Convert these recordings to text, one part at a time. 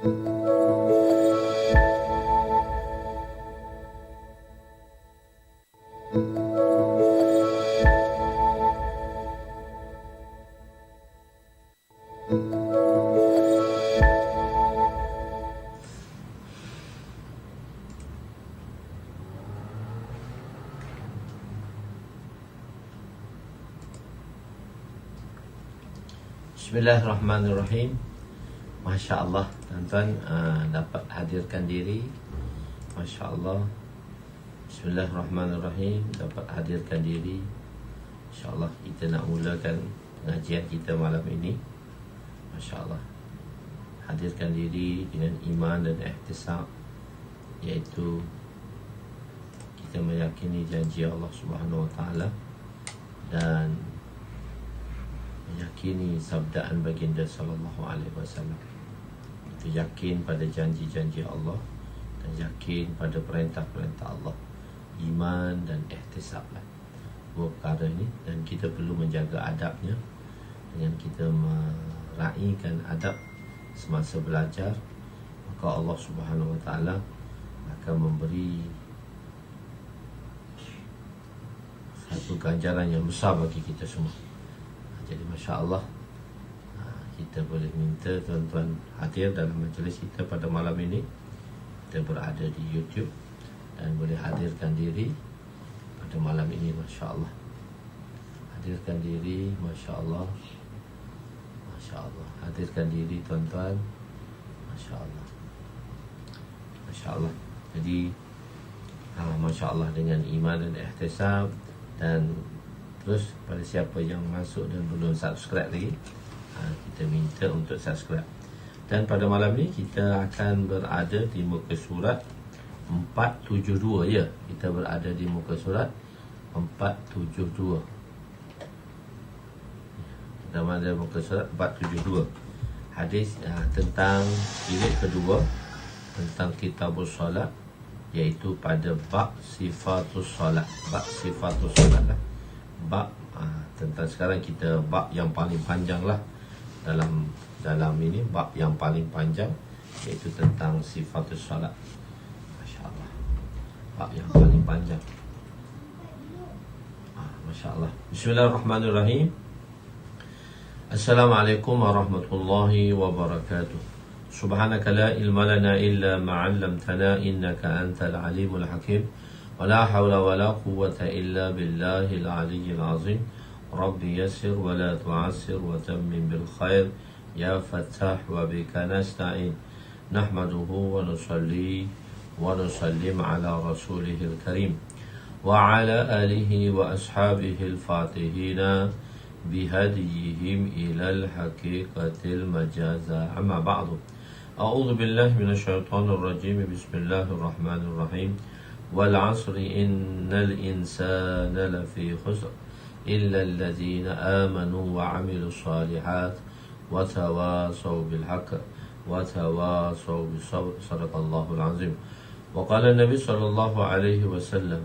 Bismillahirrahmanirrahim. Masya Allah, tuan-tuan dapat hadirkan diri. Masya Allah. Bismillahirrahmanirrahim. Dapat hadirkan diri. Masya Allah, kita nak mulakan pengajian kita malam ini. Masya Allah. Hadirkan diri dengan iman dan ihtisab, iaitu kita meyakini janji Allah Subhanahu Wa Taala dan meyakini sabdaan baginda sallallahu alaihi wasallam. Itu yakin pada janji-janji Allah dan yakin pada perintah-perintah Allah. Iman dan ihtisablah dua perkara ini, dan kita perlu menjaga adabnya dengan kita meraihkan adab semasa belajar. Maka Allah Subhanahu Wa Taala akan memberi satu ganjaran yang besar bagi kita semua. Jadi Masya Allah, kita boleh minta tuan-tuan hadir dalam majlis kita pada malam ini. Kita berada di YouTube dan boleh hadirkan diri pada malam ini. Masya Allah, hadirkan diri. Masya Allah, Masya Allah, hadirkan diri tuan-tuan. Masya Allah, Masya Allah. Jadi Masya Allah, dengan iman dan ihtisab, dan terus pada siapa yang masuk dan belum subscribe lagi, kita minta untuk subscribe. Dan pada malam ni kita akan berada di muka surat 472, ya. Kita berada di muka surat 472. Kita berada di muka surat 472. Hadis tentang jilid kedua, tentang kitabus solat, iaitu pada bab sifatus solat. Bab sifatus solat lah. Bab tentang sekarang kita bab yang paling panjang lah dalam ini, bab yang paling panjang, iaitu tentang sifatus salat. Masya Allah, bab yang paling panjang. Masya Allah. Bismillahirrahmanirrahim. Assalamualaikum warahmatullahi wabarakatuh. Subhanaka la ilma lana illa ma'allamtana innaka antal alimul hakim. ولا حول ولا قوة إلا بالله العلي العظيم. ربي يسر ولا تعسر وتمم بالخير يا فتاح وبك نستعين. نحمده ونصلي ونسلم على رسوله الكريم وعلى آله وأصحابه الفاتحين بهديهم إلى الحقيقة المجازة. أما بعد، أعوذ بالله من الشيطان الرجيم. بسم الله الرحمن الرحيم. والعصر إن الإنسان لفي خسر إلا الذين آمنوا وعملوا الصالحات وتواصوا بالحق وتواصوا بالصبر. صدق الله العظيم. وقال النبي صلى الله عليه وسلم: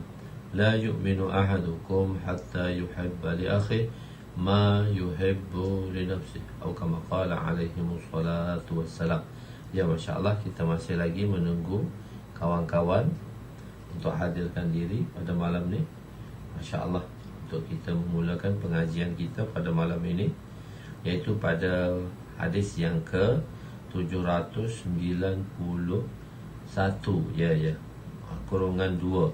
لا يؤمن أحدكم حتى يحب لأخيه ما يحب لنفسه، أو كما قال عليه الصلاة والسلام. Ya, Masya Allah, kita masih lagi menunggu kawan-kawan untuk hadirkan diri pada malam ni. Masya Allah, untuk kita memulakan pengajian kita pada malam ini, iaitu pada hadis yang ke 791, ya, kurungan 2.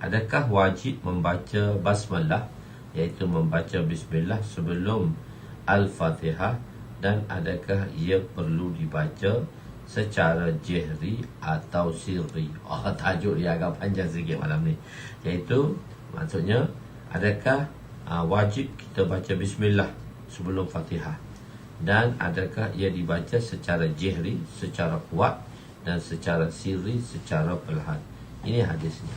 Adakah wajib membaca basmalah, iaitu membaca bismillah sebelum Al-Fatihah, dan adakah ia perlu dibaca secara jehri atau sirri? Tajuk dia agak panjang sikit malam ni. Iaitu maksudnya, adakah wajib kita baca bismillah sebelum Fatihah, dan adakah ia dibaca secara jehri, secara kuat, dan secara sirri, secara perlahan. Ini hadisnya.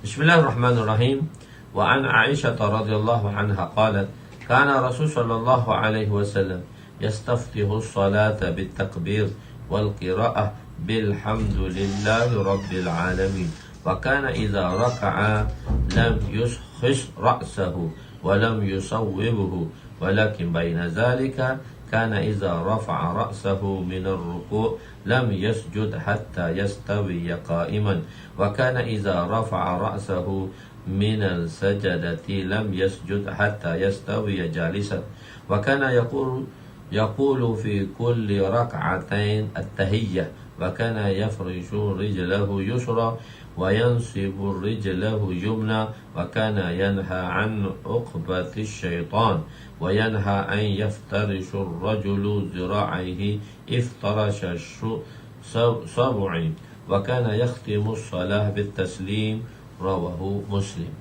Bismillahirrahmanirrahim. Wa an Aisyah radhiyallahu anha qalat kana Rasul sallallahu alaihi wasallam yastaftihu as-salata bit-takbir wal-qira'ah bilhamdulillahi rabbil alamin. Wa kana idza raka'a lam yuskhis ra'sahu wa lam yusawwibhu walakin baina zalika كان إذا رفع رأسه من الركوع لم يسجد حتى يستوي قائما وكان إذا رفع رأسه من السجدة لم يسجد حتى يستوي جالسا وكان يقول في كل ركعتين التهية وكان يفرش رجله يسرى وينصب رجله يمنى وكان ينهى عن عقبة الشيطان وينهى أن يفترش الرجل ذراعيه افترش السبع وكان يختم الصلاة بالتسليم رواه مسلم.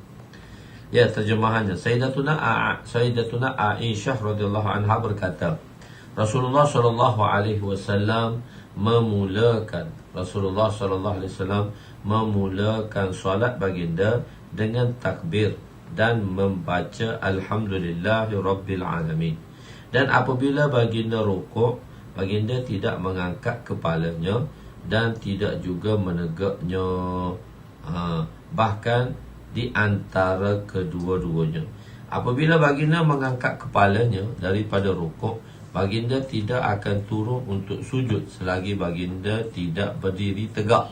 Ya, terjemahannya. Sayyidatuna Aisyah radhiyallahu anha berkata, Rasulullah sallallahu alaihi wasallam memulakan solat baginda dengan takbir dan membaca alhamdulillahi rabbil alamin. Dan apabila baginda rukuk, baginda tidak mengangkat kepalanya dan tidak juga menegaknya, bahkan di antara kedua-duanya. Apabila baginda mengangkat kepalanya daripada rukuk, baginda tidak akan turun untuk sujud selagi baginda tidak berdiri tegak.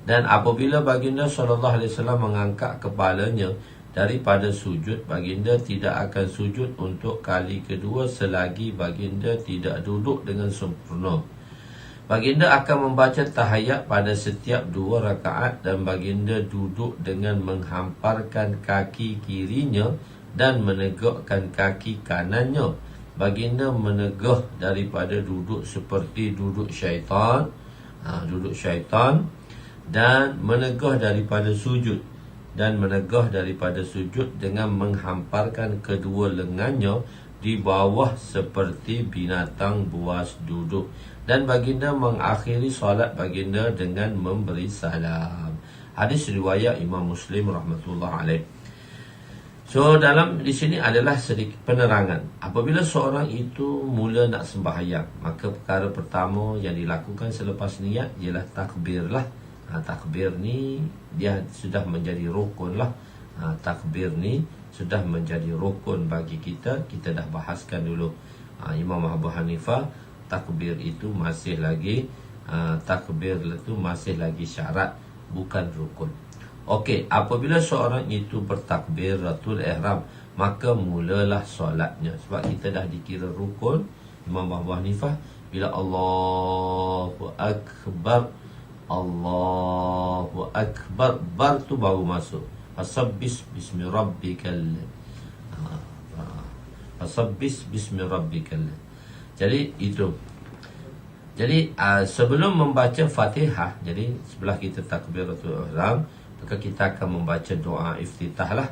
Dan apabila baginda sallallahu alaihi wasallam mengangkat kepalanya daripada sujud, baginda tidak akan sujud untuk kali kedua selagi baginda tidak duduk dengan sempurna. Baginda akan membaca tahiyat pada setiap 2 rakaat dan baginda duduk dengan menghamparkan kaki kirinya dan menegakkan kaki kanannya. Baginda menegah daripada duduk seperti duduk syaitan, dan menegah daripada sujud dengan menghamparkan kedua lengannya di bawah seperti binatang buas duduk. Dan baginda mengakhiri solat baginda dengan memberi salam. Hadis riwayat Imam Muslim rahmatullah alaih. So dalam di sini adalah sedikit penerangan. Apabila seorang itu mula nak sembahyang, maka perkara pertama yang dilakukan selepas niat ialah takbir lah. Takbir ni dia sudah menjadi rukun lah. Takbir ni sudah menjadi rukun bagi kita. Kita dah bahaskan dulu. Imam Abu Hanifah, takbir itu masih lagi syarat, bukan rukun. Okey, apabila seorang itu bertakbiratul ihram, maka mulalah solatnya. Sebab kita dah dikira rukun. Imam Abu Hanifah, bila Allahu Akbar, bar tu baru masuk. Fasabbis bismi rabbikal. Jadi itu. Jadi sebelum membaca Fatihah, jadi sebelah kita takbiratul ihram, maka kita akan membaca doa iftitah lah.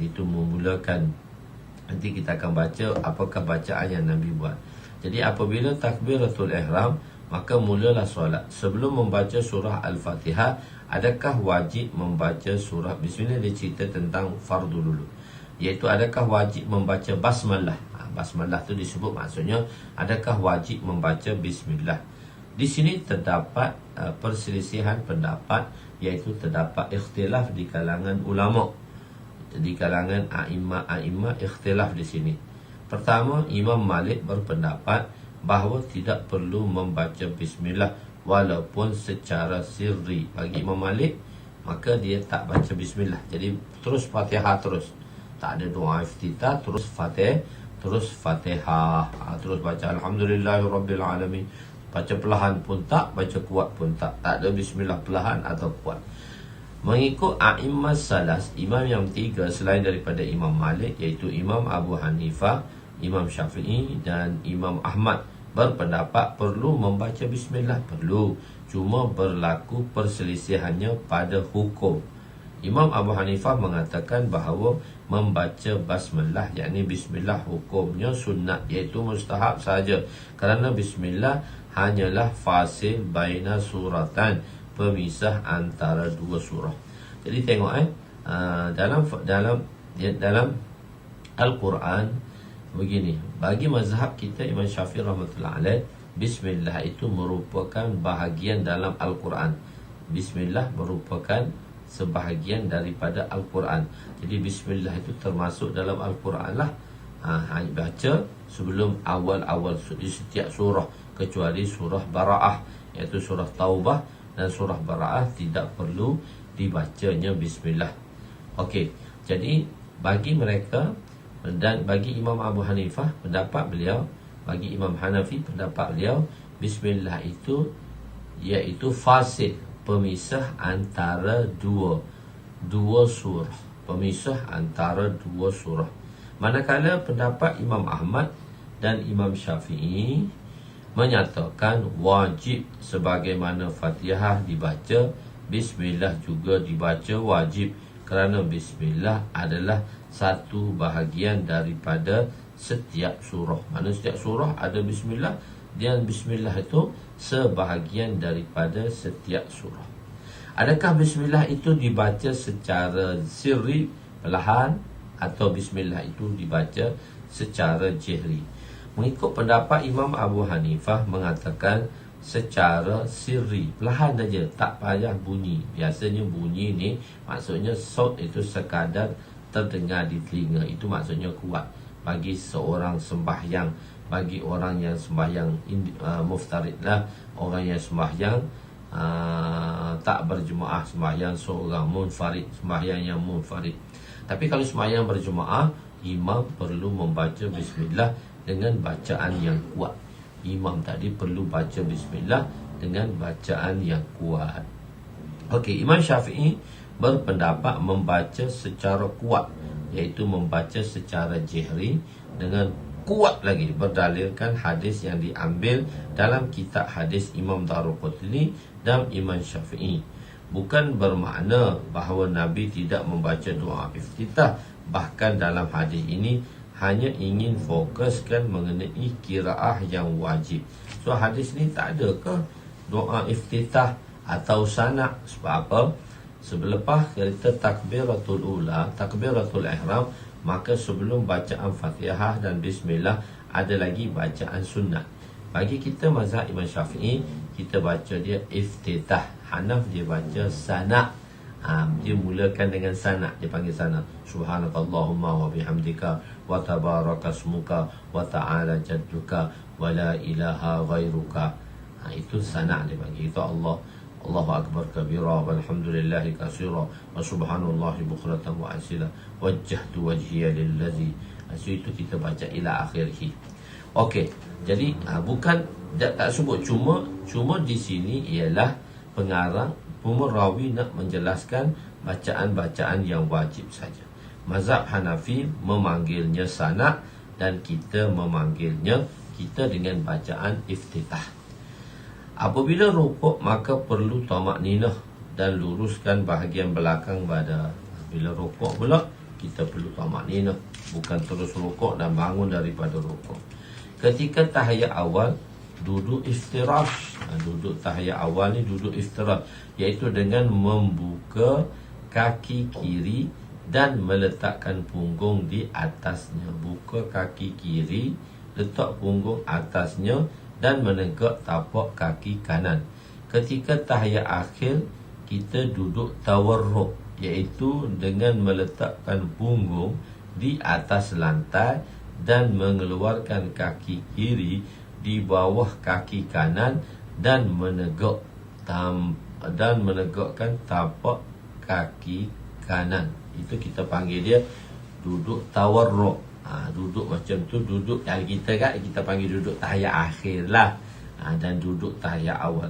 Itu memulakan. Nanti kita akan baca apakah bacaan yang Nabi buat. Jadi apabila takbiratul ihram, maka mulalah solat. Sebelum membaca surah Al-Fatihah, adakah wajib membaca surah Bismillah? Dia cerita tentang fardu dulu, iaitu adakah wajib membaca basmalah. Basmalah tu disebut maksudnya adakah wajib membaca Bismillah. Di sini terdapat perselisihan pendapat, iaitu terdapat ikhtilaf di kalangan ulama, di kalangan a'imah ikhtilaf di sini. Pertama, Imam Malik berpendapat bahawa tidak perlu membaca Bismillah walaupun secara sirri. Bagi Imam Malik, maka dia tak baca Bismillah. Jadi terus Fatihah terus. Tak ada doa iftitah, terus Fatihah. Terus baca Alhamdulillahirabbil alamin. Baca perlahan pun tak, baca kuat pun tak. Tak ada Bismillah perlahan atau kuat. Mengikut a'imah salas, imam yang 3 selain daripada Imam Malik, iaitu Imam Abu Hanifah, Imam Syafi'i dan Imam Ahmad, berpendapat perlu membaca Bismillah. Perlu, cuma berlaku perselisihannya pada hukum. Imam Abu Hanifah mengatakan bahawa membaca basmalah, yakni Bismillah, hukumnya sunat, iaitu mustahab saja. Kerana Bismillah hanyalah fasil baina suratan, pemisah antara 2 surah. Jadi tengok dalam Al-Quran begini. Bagi mazhab kita Imam Syafi'i rahmatullah alaih, Bismillah itu merupakan bahagian dalam Al-Quran. Bismillah merupakan sebahagian daripada Al-Quran. Jadi Bismillah itu termasuk dalam Al-Quran lah. Baca sebelum awal-awal di setiap surah, kecuali surah Bara'ah, iaitu surah Taubah dan surah Bara'ah tidak perlu dibacanya bismillah. Okey, jadi bagi mereka dan bagi Imam Abu Hanifah pendapat beliau, bagi Imam Hanafi pendapat beliau, bismillah itu iaitu fasil, pemisah antara dua surah, pemisah antara dua surah. Manakala pendapat Imam Ahmad dan Imam Syafi'i menyatakan wajib sebagaimana Fatihah dibaca, bismillah juga dibaca wajib, kerana bismillah adalah satu bahagian daripada setiap surah. Mana setiap surah ada bismillah, dan bismillah itu sebahagian daripada setiap surah. Adakah bismillah itu dibaca secara sirri, perlahan, atau bismillah itu dibaca secara jihri? Mengikut pendapat Imam Abu Hanifah mengatakan secara sirri, perlahan saja, tak payah bunyi. Biasanya bunyi ni maksudnya saut itu sekadar terdengar di telinga, itu maksudnya kuat. Bagi seorang sembahyang, bagi orang yang sembahyang muftarid lah, orang yang sembahyang tak berjemaah, sembahyang seorang munfarid, sembahyang yang munfarid. Tapi kalau sembahyang berjemaah, imam perlu membaca bismillah dengan bacaan yang kuat. Imam tadi perlu baca bismillah dengan bacaan yang kuat. Okey, Imam Syafi'i berpendapat membaca secara kuat, iaitu membaca secara jihri dengan kuat lagi, berdalilkan hadis yang diambil dalam kitab hadis Imam Daruqutni dan Imam Syafi'i. Bukan bermakna bahawa Nabi tidak membaca doa iftitah. Bahkan dalam hadis ini hanya ingin fokuskan mengenai qiraah yang wajib. So hadis ni tak ada ke doa iftitah atau sana'? Sebab apa? Selepas kita takbiratul ula, takbiratul ihram, maka sebelum bacaan Fatihah dan bismillah ada lagi bacaan sunat. Bagi kita mazhab Imam Syafi'i, kita baca dia iftitah. Hanaf dia baca sana'. Dia mulakan dengan sana', dia panggil sana'. Subhanakallahumma wa bihamdika wa tabarakasmuka wa ta'ala jadduka wa la ilaha ghairuka. Itu sana' dia panggil. Itu Allahu Akbar kabira walhamdulillahi katsira wa subhanallahi bukratan wa asila wajjahtu wajhiya lillazi. Itu kita baca ila akhirih. Okey, jadi bukan tak sebut, cuma di sini ialah pengarang pemerawi nak menjelaskan bacaan-bacaan yang wajib saja. Mazhab Hanafi memanggilnya sana' dan kita memanggilnya dengan bacaan iftitah. Apabila rukuk maka perlu tamakninah dan luruskan bahagian belakang badan. Bila rukuk pula kita perlu tamakninah, bukan terus rukuk dan bangun daripada rukuk. Ketika tahiyat awal duduk iftirash. Duduk tahiyat awal ni duduk iftirash, iaitu dengan membuka kaki kiri dan meletakkan punggung di atasnya. Buka kaki kiri, letak punggung atasnya dan menegak tapak kaki kanan. Ketika tahiyat akhir, kita duduk tawarruk, iaitu dengan meletakkan punggung di atas lantai dan mengeluarkan kaki kiri di bawah kaki kanan dan menegakkan tapak kaki kanan. Itu kita panggil dia duduk tawarruk. Duduk macam tu, duduk yang kita panggil duduk tahiyat akhir lah. Dan duduk tahiyat awal,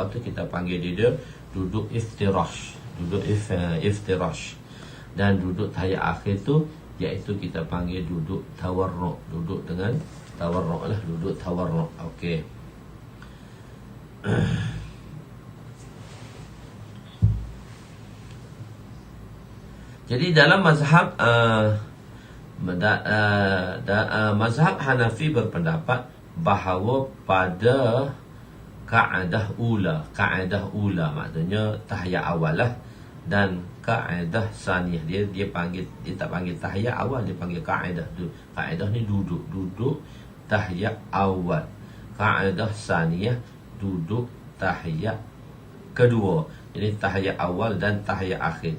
tu kita panggil dia duduk iftirash, iftirash. Dan duduk tahiyat akhir tu iaitu kita panggil duduk tawarruk, duduk dengan tawarruk lah, duduk tawarruk. Okey. Jadi dalam mazhab mazhab Hanafi berpendapat bahawa pada kaedah ula maknanya tahiyat awal lah, dan kaedah saniyah dia tak panggil tahiyat awal, dia panggil kaedah tu. Kaedah ni duduk tahiyat awal. Kaedah saniyah duduk tahiyat kedua. Jadi tahiyat awal dan tahiyat akhir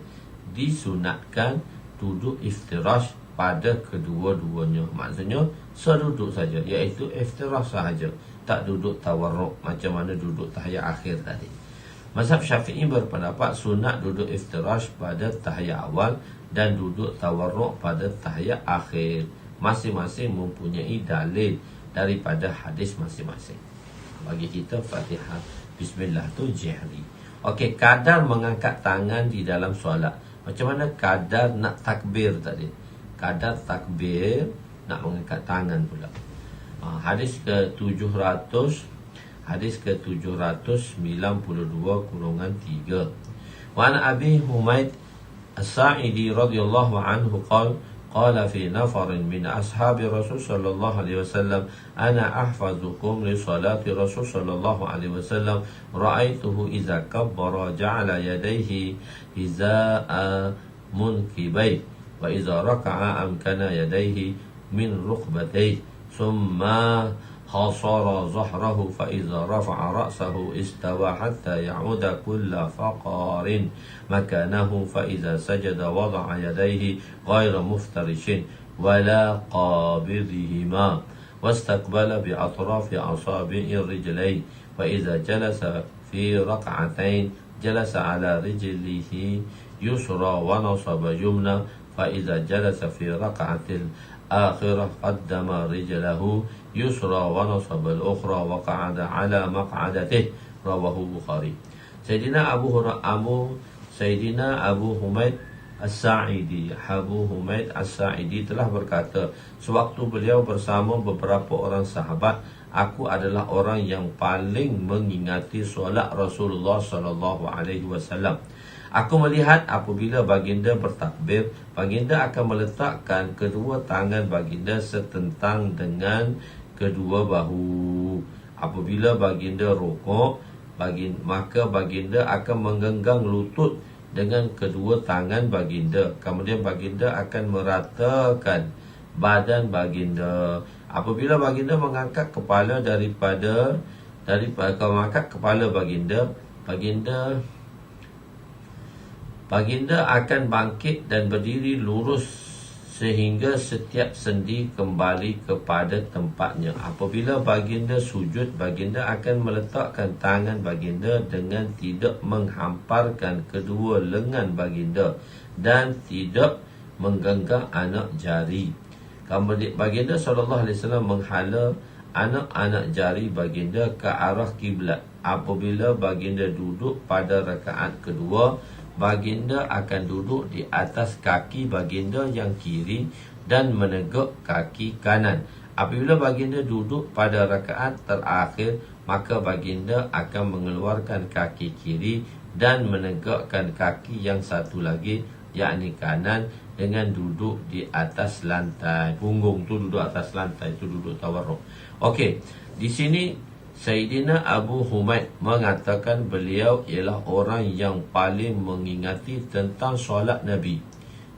disunatkan duduk iftirash pada kedua-duanya. Maksudnya seduduk saja, iaitu iftirash sahaja, tak duduk tawarruk macam mana duduk tahiyat akhir tadi. Mazhab Syafi'i berpendapat sunat duduk iftirash pada tahiyat awal dan duduk tawarruk pada tahiyat akhir. Masing-masing mempunyai dalil daripada hadis masing-masing. Bagi kita Fatihah Bismillah tu jahri. Okey, kadar mengangkat tangan di dalam solat. Macam mana kadar nak takbir tadi? Kadar takbir nak mengangkat tangan pula. Hadis ke-700, hadis ke-792/3. Wa an Abi Humaid As-Sa'idi radhiyallahu anhu qala fi nafarin min ashabi Rasul sallallahu alaihi wasallam ana ahfazukum li salati Rasul sallallahu alaihi wasallam ra'aituhu idza kabbara ja'ala yadayhi hiza'a munkibai wa idza raka'a amkana yadayhi min rukbatayhi thumma حاصر ظهره فإذا رفع رأسه استوى حتى يعود كل فقار مكانه فإذا سجد وضع يديه غير مفترش ولا قابضهما واستقبل بأطراف أصابع الرجلين وإذا جلس في ركعتين جلس على رجله يسرى ونصب يمنى فإذا جلس في ركعة الآخرة قدم رجله يسرى ونصب الأخرى وقعد على مقعدته رواه البخاري. Sayyidina Abu Humaid As-Sa'idi telah berkata, sewaktu beliau bersama beberapa orang sahabat, aku adalah orang yang paling mengingati solat Rasulullah sallallahu alaihi wasallam. Aku melihat apabila baginda bertakbir, baginda akan meletakkan kedua tangan baginda setentang dengan kedua bahu. Apabila baginda rukuk, maka baginda akan menggenggam lutut dengan kedua tangan baginda. Kemudian baginda akan meratakan badan baginda. Apabila baginda mengangkat kepala daripada mengangkat kepala baginda akan bangkit dan berdiri lurus sehingga setiap sendi kembali kepada tempatnya. Apabila baginda sujud, baginda akan meletakkan tangan baginda dengan tidak menghamparkan kedua lengan baginda dan tidak menggenggam anak jari. Kemudian baginda SAW menghala anak-anak jari baginda ke arah kiblat. Apabila baginda duduk pada rakaat kedua, baginda akan duduk di atas kaki baginda yang kiri dan menegak kaki kanan. Apabila baginda duduk pada rakaat terakhir, maka baginda akan mengeluarkan kaki kiri dan menegakkan kaki yang satu lagi, yakni kanan, dengan duduk di atas lantai. Punggung tu duduk atas lantai, tu duduk tawarruk. Okey, di sini Sayyidina Abu Humaid mengatakan beliau ialah orang yang paling mengingati tentang solat Nabi.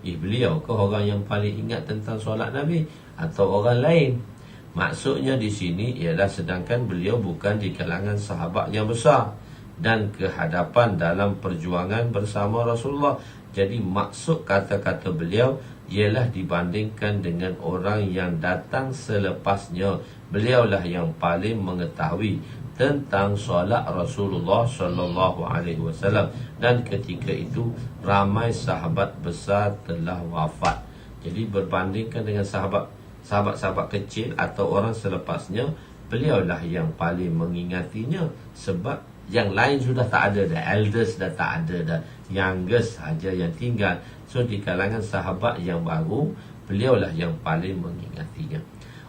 Beliau ke orang yang paling ingat tentang solat Nabi atau orang lain? Maksudnya di sini ialah sedangkan beliau bukan di kalangan sahabat yang besar dan kehadapan dalam perjuangan bersama Rasulullah. Jadi maksud kata-kata beliau ialah dibandingkan dengan orang yang datang selepasnya, beliaulah yang paling mengetahui tentang solat Rasulullah sallallahu alaihi wasallam, dan ketika itu ramai sahabat besar telah wafat. Jadi berbandingkan dengan sahabat-sahabat kecil atau orang selepasnya, beliaulah yang paling mengingatinya, sebab yang lain sudah tak ada dah, elders dah tak ada dah, youngest saja yang tinggal. So di kalangan sahabat yang baru, beliaulah yang paling mengingatinya.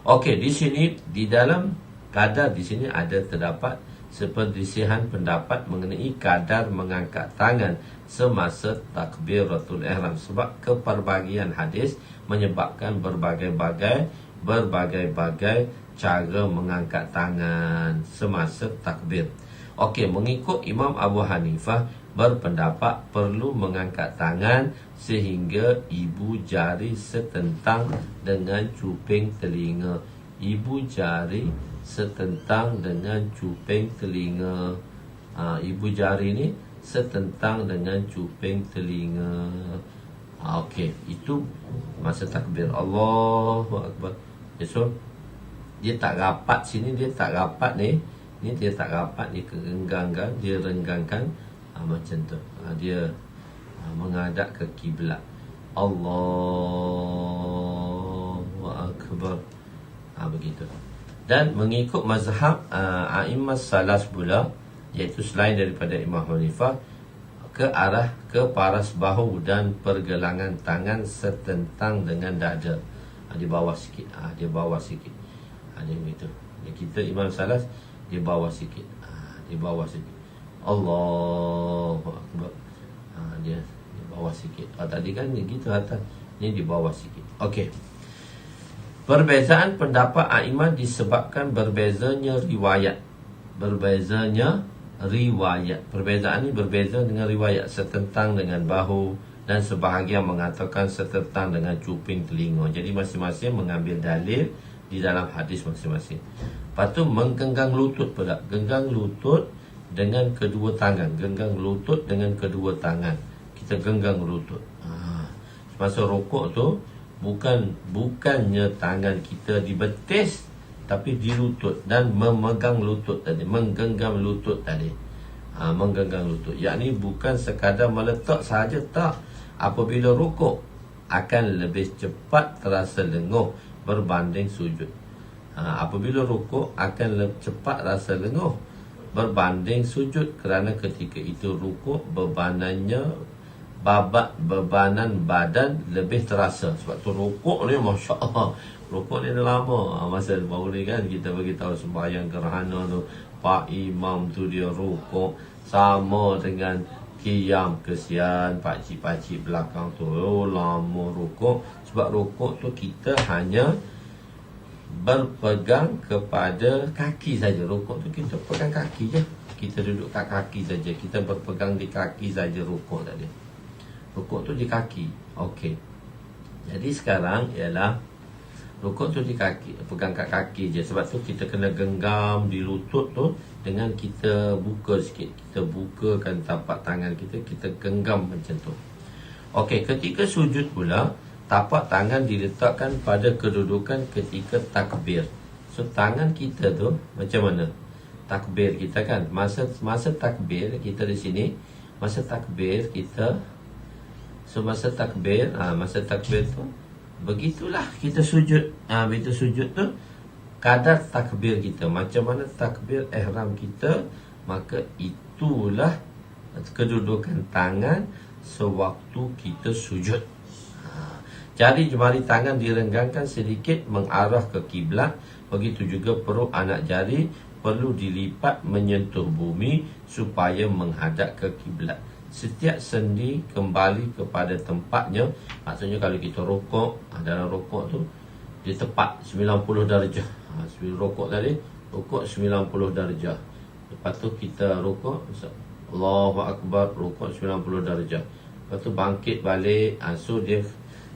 Okey, di sini di dalam kadar di sini ada terdapat seperselisihan pendapat mengenai kadar mengangkat tangan semasa takbiratul ihram, sebab keperbagian hadis menyebabkan berbagai-bagai cara mengangkat tangan semasa takbir. Okey, mengikut Imam Abu Hanifah berpendapat perlu mengangkat tangan sehingga ibu jari setentang dengan cuping telinga. Ibu jari setentang dengan cuping telinga. Ibu jari ni setentang dengan cuping telinga. Okey, itu masa takbir Allahu Akbar. So dia tak rapat sini, dia tak rapat ni. Ni dia tak rapat, dia kerenggangkan, dia renggangkan macam tu. Dia menghadap ke kiblat. Allahu Akbar. Begitu. Dan mengikut mazhab a'imah salas pula, iaitu selain daripada Imam Hanifah, ke arah ke paras bahu dan pergelangan tangan setentang dengan dada. Di bawah sikit. Dia bawah sikit. Dia begitu. Kita Imam Salas dia bawah sikit. Dia bawah sikit. Allahu Akbar. Dia bawah sikit. Tadi kan gitu atas. Ni di bawah sikit. Okey. Perbezaan pendapat a'imah disebabkan berbezanya riwayat. Perbezaan ini berbeza dengan riwayat, setentang dengan bahu, dan sebahagian mengatakan setentang dengan cuping telinga. Jadi masing-masing mengambil dalil di dalam hadis masing-masing. Lepas tu menggenggam lutut pula. Genggam lutut dengan kedua tangan. Genggam lutut dengan kedua tangan. Kita genggam lutut. Masa rokok tu bukannya tangan kita di betis, tapi di lutut, dan memegang lutut tadi, menggenggam lutut tadi. Menggenggam lutut, yakni bukan sekadar meletak sahaja, tak. Apabila rukuk akan lebih cepat terasa lenguh berbanding sujud. Apabila rukuk akan cepat rasa lenguh berbanding sujud, kerana ketika itu rukuk bebanan badan lebih terasa. Sebab tu rukuk ni Masya Allah, rukuk ni dah lama. Masa baru ni kan kita bagi tahu sembahyang gerhana tu, Pak Imam tu dia rukuk sama dengan qiyam. Kesian pakcik-pakcik belakang tu, lama rukuk. Sebab rukuk tu kita hanya berpegang kepada kaki saja. Rukuk tu kita pegang kaki je. Kita duduk kat kaki saja. Kita berpegang di kaki saja rukuk tadi. Rukuk tu di kaki. Okey. Jadi sekarang ialah rukuk tu di kaki, pegang kat kaki je. Sebab tu kita kena genggam di lutut tu dengan kita buka sikit. Kita bukakan tapak tangan kita, kita genggam macam tu. Okey, ketika sujud pula, tapak tangan diletakkan pada kedudukan ketika takbir. So takbir kita tu macam mana? Takbir kita kan, masa takbir kita di sini, masa takbir kita, masa takbir tu begitulah kita sujud. Begitu sujud tu kadar takbir kita, macam mana takbir ihram kita, maka itulah kedudukan tangan sewaktu kita sujud. Jari jemari tangan direnggangkan sedikit mengarah ke kiblat. Begitu juga perut anak jari perlu dilipat menyentuh bumi supaya menghadap ke kiblat. Setiap sendi kembali kepada tempatnya. Maksudnya kalau kita rokok, dalam rokok tu dia tepat 90 darjah. Rokok tadi, rokok 90 darjah. Lepas tu kita rokok, Allahu Akbar, rokok 90 darjah. Lepas tu bangkit balik. So dia,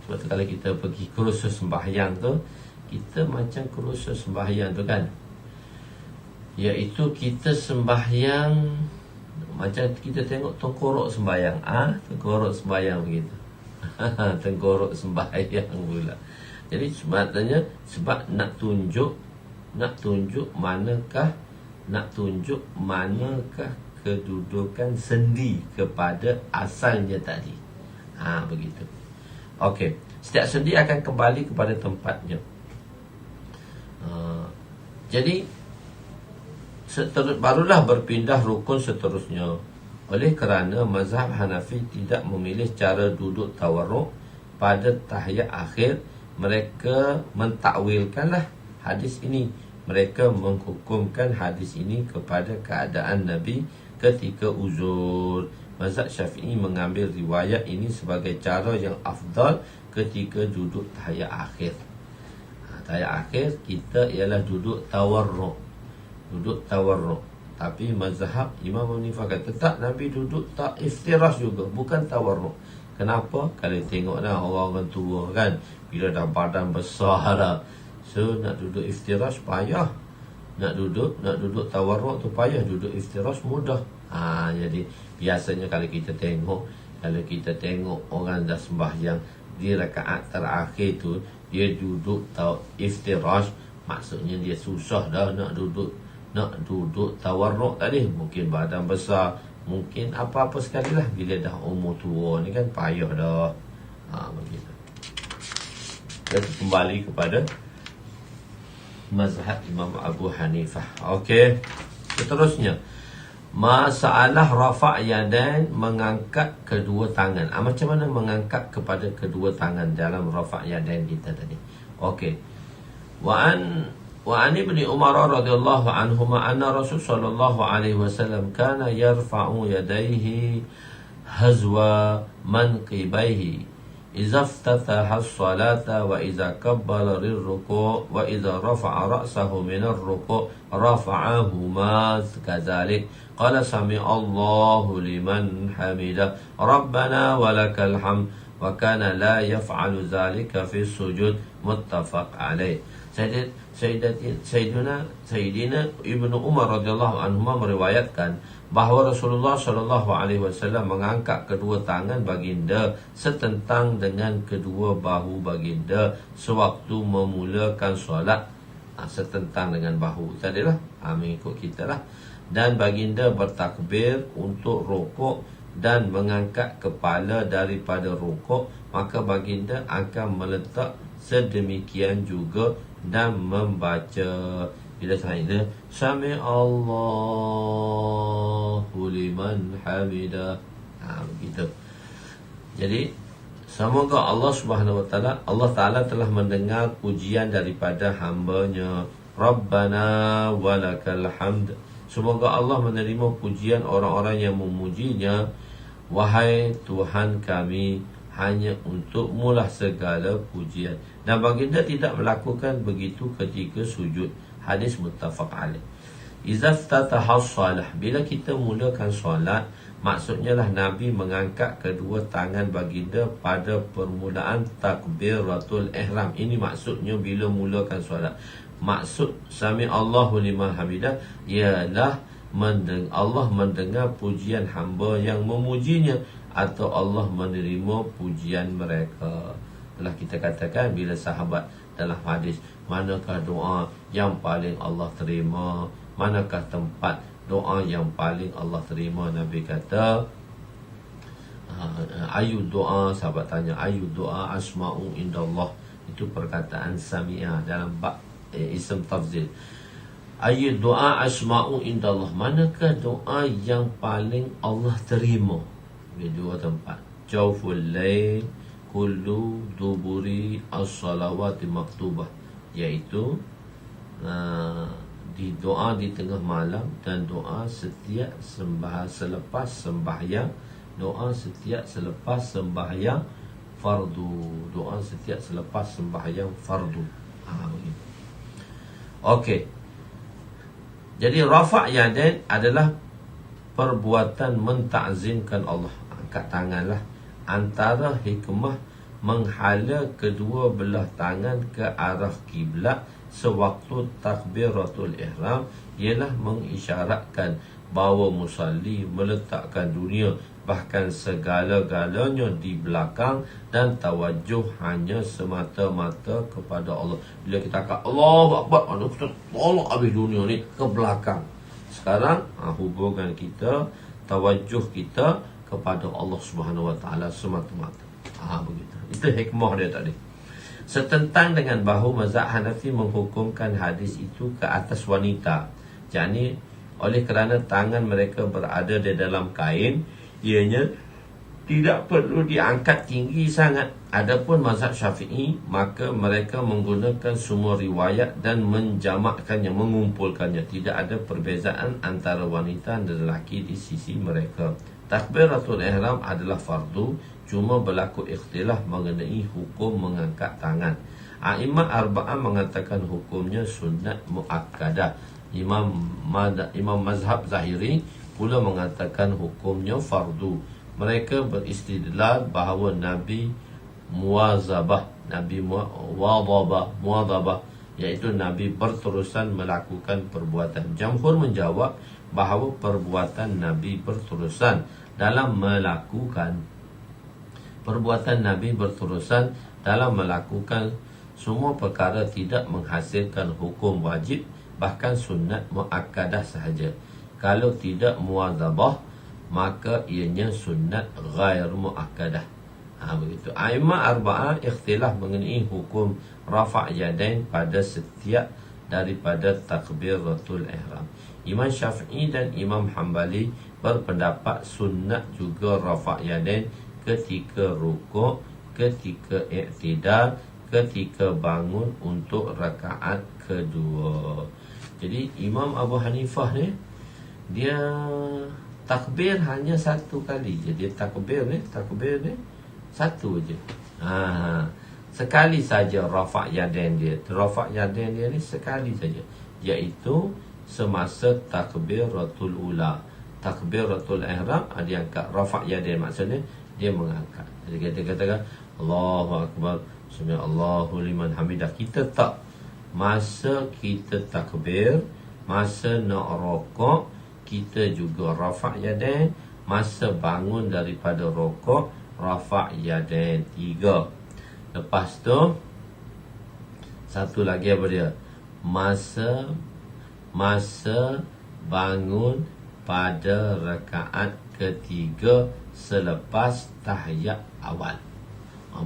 sebab tu kalau kita pergi kursus sembahyang tu, kita macam kursus sembahyang tu kan, iaitu kita sembahyang macam kita tengok tengkorok sembahyang. Tengkorok sembahyang begitu. Tengkorok sembahyang pula. Jadi sebenarnya sebab nak tunjuk manakah kedudukan sendi kepada asalnya tadi. Begitu. Okey, setiap sendi akan kembali kepada tempatnya. Jadi barulah berpindah rukun seterusnya. Oleh kerana mazhab Hanafi tidak memilih cara duduk tawarruk pada tahiyat akhir, mereka mentakwilkanlah hadis ini. Mereka menghukumkan hadis ini kepada keadaan Nabi ketika uzur. Mazhab Syafi'i mengambil riwayat ini sebagai cara yang afdal ketika duduk tahiyat akhir. Tahiyat akhir kita ialah duduk tawarruk. Tapi mazhab Imam Hanifah kata tak, Nabi duduk tak iftirash juga, bukan tawarruk. Kenapa? Kalau tengoklah orang tua kan, bila dah badan besar dah, so nak duduk iftirash payah. Nak duduk tawarruk tu payah. Duduk iftirash mudah. Jadi biasanya kalau kita tengok Kalau kita tengok orang dah sembahyang di rakaat terakhir tu, dia duduk tau iftirash, maksudnya dia susah dah nak duduk tawarruk tadi. Mungkin badan besar, mungkin apa-apa sekali lah. Bila dah umur tua ni kan payah dah. Begitu. Kita kembali kepada mazhab Imam Abu Hanifah. Okey. Seterusnya, masalah rafa' yadain, mengangkat kedua tangan. Macam mana mengangkat kepada kedua tangan dalam rafa' yadain kita tadi? Okey. Wa an ibni Umar radhiyallahu anhuma anna Rasul sallallahu alaihi wasallam kana yarfa'u yadayhi hazwa manqibaihi idza iftataha as-salata wa idza kabbara lir-ruku' wa idza rafa'a ra'sahu min ar-ruku' rafa'ahuma kadzalik. Qala sami'allahu liman hamidah rabbana walakal hamd wa kana la yaf'alu dzalika fi sujud, muttafaq alaih. Sayyidina Ibnu Umar radhiyallahu anhu meriwayatkan bahawa Rasulullah sallallahu alaihi wasallam mengangkat kedua tangan baginda setentang dengan kedua bahu baginda sewaktu memulakan solat. Setentang dengan bahu tadilah, mengikut kita lah. Dan baginda bertakbir untuk rukuk dan mengangkat kepala daripada rukuk, maka baginda akan meletak sedemikian juga dan membaca bila saya Sami Allahu liman hamidah. Begitu. Jadi semoga Allah Subhanahu wa taala, Allah Taala telah mendengar pujian daripada hamba-Nya. Rabbana walakal hamd. Semoga Allah menerima pujian orang-orang yang memujinya. Wahai Tuhan kami, hanya untuk-Mu lah segala pujian. Dan baginda tidak melakukan begitu ketika sujud. Hadis muttafaq alaih. Iza ftataha as-salah, bila kita mulakan solat, maksudnya lah Nabi mengangkat kedua tangan baginda pada permulaan takbiratul ihram. Ini maksudnya bila mulakan solat. Maksud Sami Allahu liman hamidah ialah Allah mendengar pujian hamba yang memujinya, atau Allah menerima pujian mereka. Telah kita katakan bila sahabat dalam hadis, manakah doa yang paling Allah terima, manakah tempat doa yang paling Allah terima? Nabi kata, ayu doa, sahabat tanya, ayu doa asma'u indallah. Itu perkataan Sami'ah dalam bab ism tafzil. Ayu doa asma'u indallah, manakah doa yang paling Allah terima? Di dua tempat, jawful lail kullu duburi as-salawati maktubah, iaitu di doa di tengah malam dan doa setiap selepas sembahyang, doa setiap selepas sembahyang fardu, doa setiap selepas sembahyang fardu. Begitu. Okey. Jadi rafa' yadain adalah perbuatan mentakzimkan Allah. Angkat tanganlah. Antara hikmah menghala kedua belah tangan ke arah kiblat sewaktu takbiratul ihram ialah mengisyaratkan bahawa musalli meletakkan dunia, bahkan segala-galanya di belakang, dan tawajjuh hanya semata-mata kepada Allah. Bila kita kata Allahu Akbar, kita tolak habis dunia ni ke belakang. Sekarang hubungan kita, tawajjuh kita kepada Allah Subhanahu wa taala semata-mata. Begitu. Itu hikmah dia tadi. Setentang dengan bahu, mazhab Hanafi menghukumkan hadis itu ke atas wanita. Jadi oleh kerana tangan mereka berada di dalam kain, ianya tidak perlu diangkat tinggi sangat. Adapun mazhab Syafi'i, maka mereka menggunakan semua riwayat dan menjamakkannya, mengumpulkannya. Tidak ada perbezaan antara wanita dan lelaki di sisi mereka. Takbiratul ihram adalah fardu, cuma berlaku ikhtilaf mengenai hukum mengangkat tangan. A'imah arba'ah mengatakan hukumnya sunat muakkadah. Imam mazhab Zahiri pula mengatakan hukumnya fardu. Mereka beristidlal bahawa Nabi muwazabah, iaitu Nabi berterusan melakukan perbuatan. Jamhur menjawab bahawa perbuatan Nabi berterusan dalam melakukan Perbuatan Nabi berterusan dalam melakukan semua perkara tidak menghasilkan hukum wajib, bahkan sunat muakkadah sahaja. Kalau tidak muwadzabah, maka ianya sunat ghair muakkadah. Begitu. A'immah arba'ah ikhtilaf mengenai hukum rafa' yadain pada setiap daripada takbiratul ihram. Imam Syafi'i dan Imam Hanbali berpendapat sunat juga rafa' yadain ketika rukuk, ketika i'tidal, ketika bangun untuk rakaat kedua. Jadi Imam Abu Hanifah ni, dia takbir hanya satu kali je. Dia takbir ni satu je. Sekali saja rafa' yadain dia. Rafa' yadain dia ni sekali saja, iaitu semasa takbiratul ula. Takbiratul ihram dia angkat rafa' yadain, maksudnya dia mengangkat. Jadi kita katakan Allahu akbar, sami Allahu liman hamidah. Kita tak, masa kita takbir, masa nak rokok, kita juga rafa' yadain. Masa bangun daripada rokok, rafa' yadain 3. Lepas tu satu lagi apa dia? Masa bangun pada rakaat ketiga selepas tahiyat awal.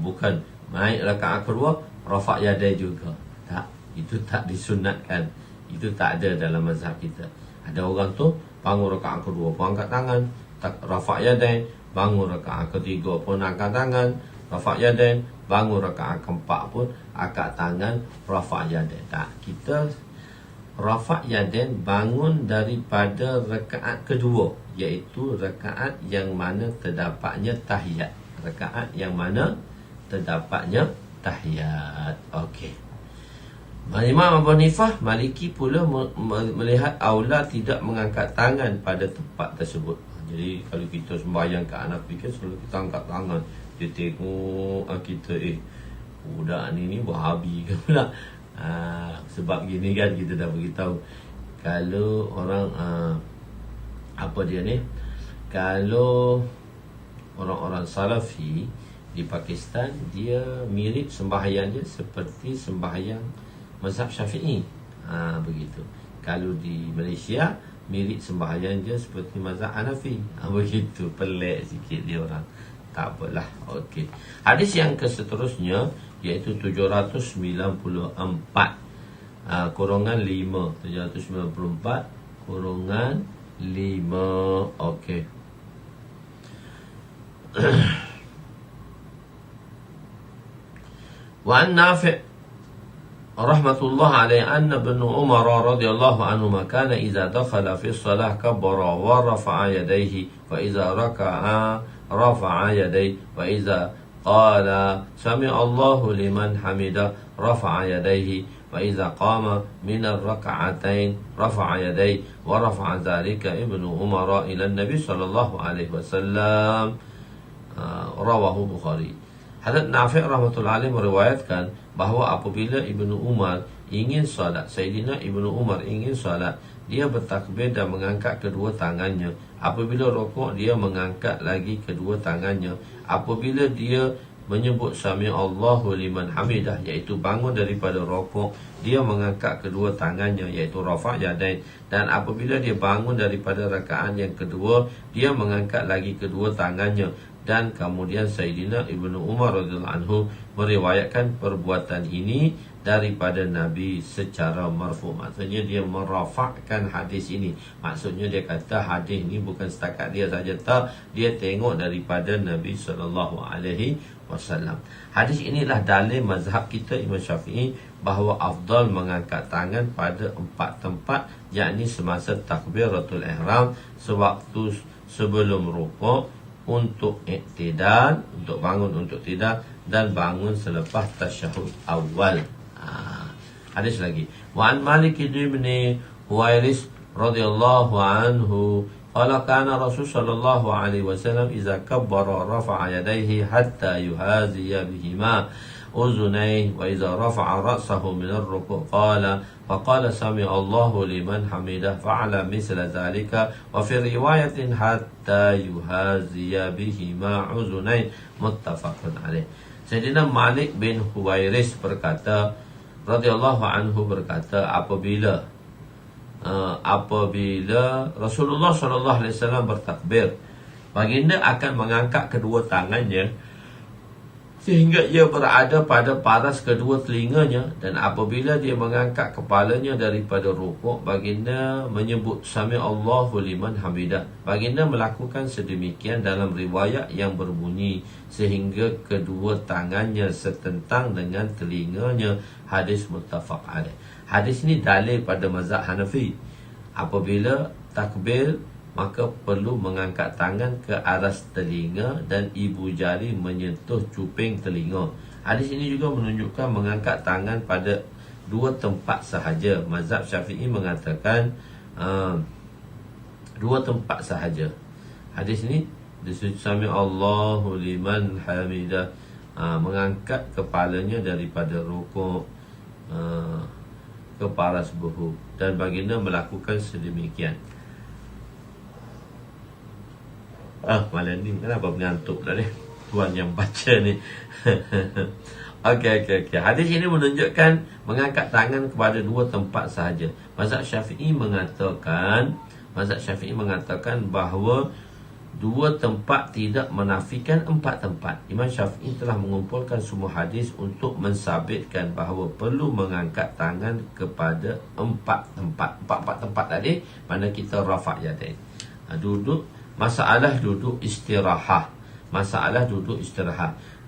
Bukan naik rakaat kedua rafa' yadain juga. Tak, itu tak disunatkan. Itu tak ada dalam mazhab kita. Ada orang tu bangun rakaat kedua pun angkat tangan, rafa' yadain. Bangun rakaat ketiga pun angkat tangan, rafa' yadain. Bangun rakaat keempat pun angkat tangan, rafa' yadain. Tak, kita rafa' yadain bangun daripada rakaat kedua, iaitu rakaat yang mana terdapatnya tahiyat. Rakaat yang mana terdapatnya tahiyat. Okey. Imam Abu Hanifah Maliki pula melihat aula tidak mengangkat tangan pada tempat tersebut. Jadi kalau kita sembahyang kat Hanafi kan selalu kita angkat tangan. Dia tengok kita, budak ni Wahabi ke pula. Sebab gini kan kita dah beritahu, kalau orang apa dia ni, kalau orang-orang Salafi di Pakistan, dia mirip sembahyang dia seperti sembahyang mazhab Syafi'i. Begitu. Kalau di Malaysia, mirip sembahyang dia seperti mazhab Hanafi. Begitu, pelik sikit dia orang. Tak apalah. Okey. Hadis yang seterusnya iaitu 794 kurungan 5. 794 kurungan 5. Okey. Wa an Nafi' rahmatullah alaihi anna ibn Umar radhiyallahu anhuma kana idza dakhala fi shalah kabbara wa rafa'a yadayhi fa idza raka'a rafa'a yadayhi wa idza qala sami Allahu liman hamidah rafa'a yadayhi wa idza qama min ar-rak'atain rafa'a yadayhi wa rafa'a dhalika ibn Umar ila an-nabi sallallahu alaihi wasallam. Rawahu Bukhari. Hadrat Nafi' rahmatullahi alaihi meriwayatkan bahawa apabila Ibnu Umar ingin solat, Sayyidina Ibnu Umar ingin solat, dia bertakbir dan mengangkat kedua tangannya. Apabila rukuk, dia mengangkat lagi kedua tangannya. Apabila dia menyebut Sami Allahu liman hamidah, iaitu bangun daripada rukuk, dia mengangkat kedua tangannya, iaitu rafa' yadain. Dan apabila dia bangun daripada rakaat yang kedua, dia mengangkat lagi kedua tangannya. Dan kemudian Sayyidina Ibnu Umar radhiyallahu anhu meriwayatkan perbuatan ini daripada Nabi secara marfu'. Maksudnya dia merafakkan hadis ini. Maksudnya dia kata hadis ini bukan setakat dia saja, tak, dia tengok daripada Nabi sallallahu alaihi wasallam. Hadis inilah dalil mazhab kita Imam Syafi'i bahawa afdal mengangkat tangan pada 4 tempat, yakni semasa takbiratul ihram, sewaktu sebelum rukuk, untuk iktidal, untuk bangun untuk tidak, dan bangun selepas tasyahud awal. Hadis lagi. Wa an Malik bin Huwairis radhiyallahu anhu qala kana Rasul sallallahu alaihi wasallam idza kabbara rafa'a yadayhi hatta yuhaziya bihima أذنيه وإذا رفع رأسه من الركوع فقال سمع الله لمن حمده فعل مثل ذلك وفي رواية حتى يهازي بهما أذنيه متفق عليه. Sayyidina Malik bin Huwairis berkata, radhiyallahu anhu berkata, apabila Rasulullah sallallahu alaihi wasallam bertakbir, baginda akan mengangkat kedua tangannya sehingga ia berada pada paras kedua telinganya, dan apabila dia mengangkat kepalanya daripada rukuk, baginda menyebut Sami Allahu liman hamidah. Baginda melakukan sedemikian dalam riwayat yang berbunyi sehingga kedua tangannya setentang dengan telinganya. Hadis muttafaq alaih. Hadis ini dalil pada mazhab Hanafi. Apabila takbir, maka perlu mengangkat tangan ke aras telinga dan ibu jari menyentuh cuping telinga. Hadis ini juga menunjukkan mengangkat tangan pada dua tempat sahaja. Mazhab Syafi'i mengatakan dua tempat sahaja. Hadis ini disebut Sami Allahu liman hamidah, mengangkat kepalanya daripada rukuk ke paras bahu, dan baginda melakukan sedemikian. Malam ni kenapa mengantuk dah ni tuan yang baca ni. Okey. Hadis ini menunjukkan mengangkat tangan kepada dua tempat sahaja. Mazhab Syafi'i mengatakan bahawa dua tempat tidak menafikan empat tempat. Imam Syafi'i telah mengumpulkan semua hadis untuk mensabitkan bahawa perlu mengangkat tangan kepada empat tempat. Empat tempat tadi mana kita rafa' yadain. Duduk, masalah duduk istirahat.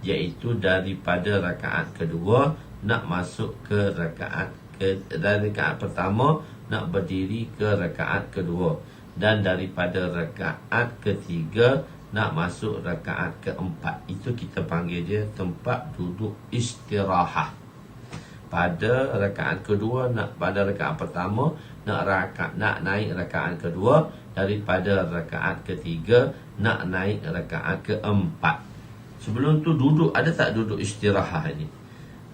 Iaitu daripada rakaat kedua nak masuk ke dari rakaat pertama nak berdiri ke rakaat kedua, dan daripada rakaat ketiga nak masuk rakaat keempat. Itu kita panggil dia tempat duduk istirahat. Pada rakaat kedua pada rakaat pertama nak naik rakaat kedua, daripada rakaat ketiga nak naik rakaat keempat. Sebelum tu duduk, ada tak duduk istirahat ni?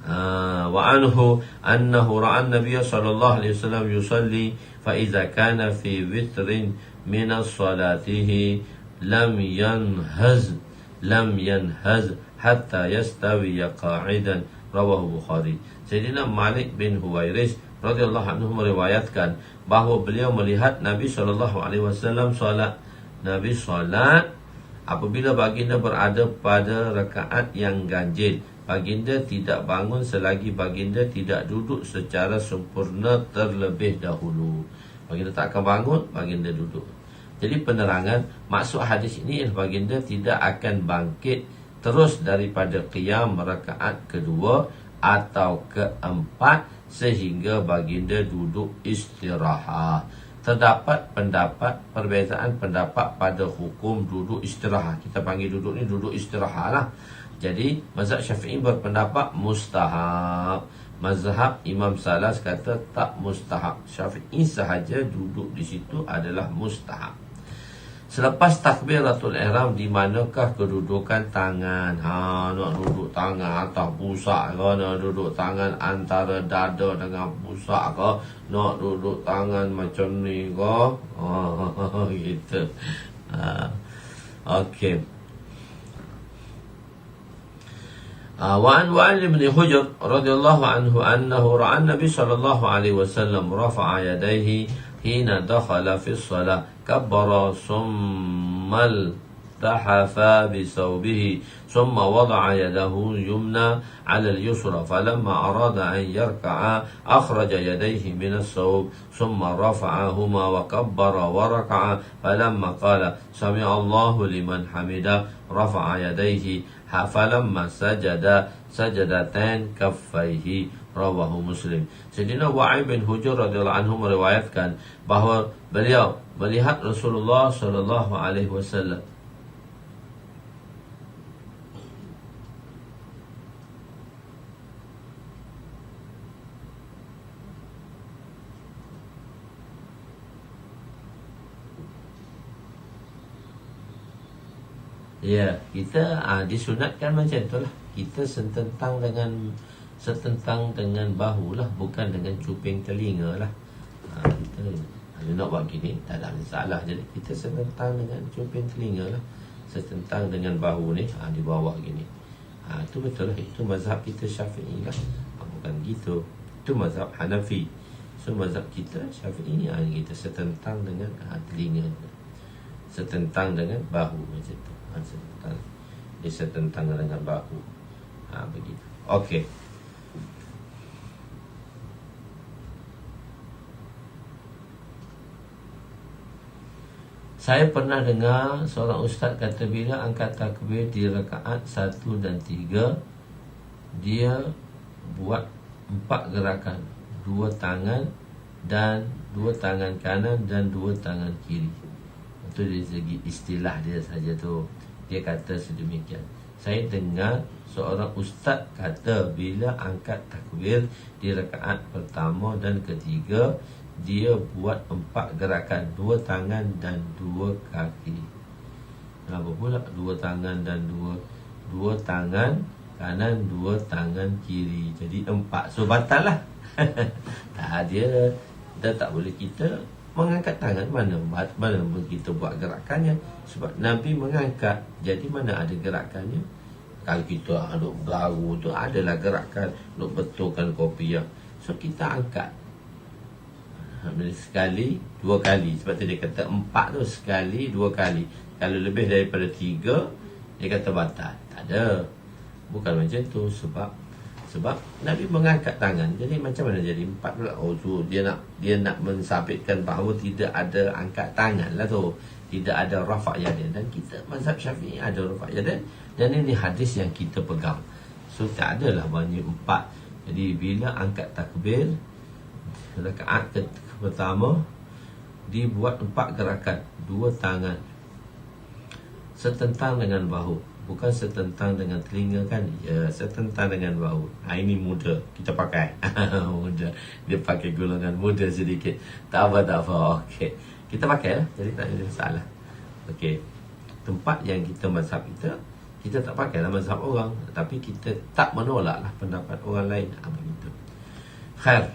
Wa anhu annahu ra'a an-nabiy sallallahu alaihi wasallam yusalli fa idza kana fi witrin min as-salatihi lam yanhaz hatta yastawi qa'idan, rawahu Bukhari. Sayyidina Malik bin Huwairis radhiyallahu anhu meriwayatkan bahawa beliau melihat Nabi sallallahu alaihi wasallam solat. Nabi solat apabila baginda berada pada rakaat yang ganjil. Baginda tidak bangun selagi baginda tidak duduk secara sempurna terlebih dahulu. Baginda tak akan bangun, baginda duduk. Jadi penerangan maksud hadis ini ialah baginda tidak akan bangkit terus daripada qiyam rakaat kedua atau keempat sehingga baginda duduk istirahat. Terdapat perbezaan pendapat pada hukum duduk istirahat. Kita panggil duduk ni duduk istirahat lah. Jadi mazhab Syafi'i berpendapat mustahab. Mazhab Imam Salas kata tak mustahab. Syafi'i sahaja duduk di situ adalah mustahab. Selepas takbiratul ihram, di manakah kedudukan tangan? Nak duduk tangan atas pusat ke? Nak duduk tangan antara dada dengan pusat ke? Nak duduk tangan macam ni ke? Gitu. Okey. وعن وائل بن حجر رضي الله عنه أنه رأى النبي صلى الله عليه وسلم رفع يديه حين دخل في الصلاة كبر ثم التحف بثوبه ثم وضع يده اليمنى على اليسرى فلما أراد أن يركع أخرج يديه من الثوب ثم رفعهما وكبر وركع فلما قال سمع الله لمن حمده رفع يديه فلما سجد سجدتين كفيه, rawahu Muslim. Sayyidina Wa'il bin Hujur radhiyallahu anhu meriwayatkan bahawa beliau melihat Rasulullah sallallahu alaihi wasallam Ya, kita disunatkan macam itulah. Kita setentang dengan bahu lah, bukan dengan cuping telinga lah. Kita kalau nak buat gini tak ada masalah. Jadi kita setentang dengan cuping telinga lah, setentang dengan bahu ni, di bawah gini. Itu betul lah. Itu mazhab kita Syafi'i lah. Bukan gitu. Itu mazhab Hanafi. So mazhab kita Syafi'i, kita setentang dengan telinga, setentang dengan bahu macam tu. Setentang. Dia setentang dengan bahu. Begitu. Okey. Saya pernah dengar seorang ustaz kata bila angkat takbir di rakaat 1 dan 3, dia buat 4 gerakan, 2 tangan dan 2 tangan kanan dan 2 tangan kiri. Itu dari segi istilah dia saja tu. Dia kata sedemikian. Saya dengar seorang ustaz kata bila angkat takbir di rakaat pertama dan ketiga, dia buat 4 gerakan, 2 tangan dan 2 kaki. Kenapa pula 2 tangan dan 2 tangan kanan, 2 tangan kiri? Jadi 4. So batal lah. Dia tak boleh kita mengangkat tangan. Mana kita buat gerakannya? Sebab Nabi mengangkat. Jadi mana ada gerakannya? Kalau kita duk bergaru tu, adalah gerakan duk betulkan kopiah. So kita angkat sekali, 2 kali. Sebab tu dia kata 4 tu sekali, 2 kali. Kalau lebih daripada 3, dia kata batal. Tak ada. Bukan macam tu. Sebab Nabi mengangkat tangan. Jadi macam mana jadi 4 pula? Tu dia nak mensabitkan bahawa tidak ada angkat tangan lah tu. Tidak ada rafa' yadain. Dan kita mazhab Syafi'i ada rafa' yadain. Dan ini hadis yang kita pegang. So tak adalah banyak 4. Jadi bila angkat takbir rakaat pertama, dibuat 4 gerakan, 2 tangan setentang dengan bahu. Bukan setentang dengan telinga kan? Ya, setentang dengan bahu. Ini mudah kita pakai. Mudah. Dia pakai golongan mudah sedikit. Tak apa. Okey. Kita pakai lah. Jadi tak ada masalah. Okey. Tempat yang kita mazhab kita tak pakai lah mazhab orang. Tapi kita tak menolak lah pendapat orang lain. Begitu. Khair.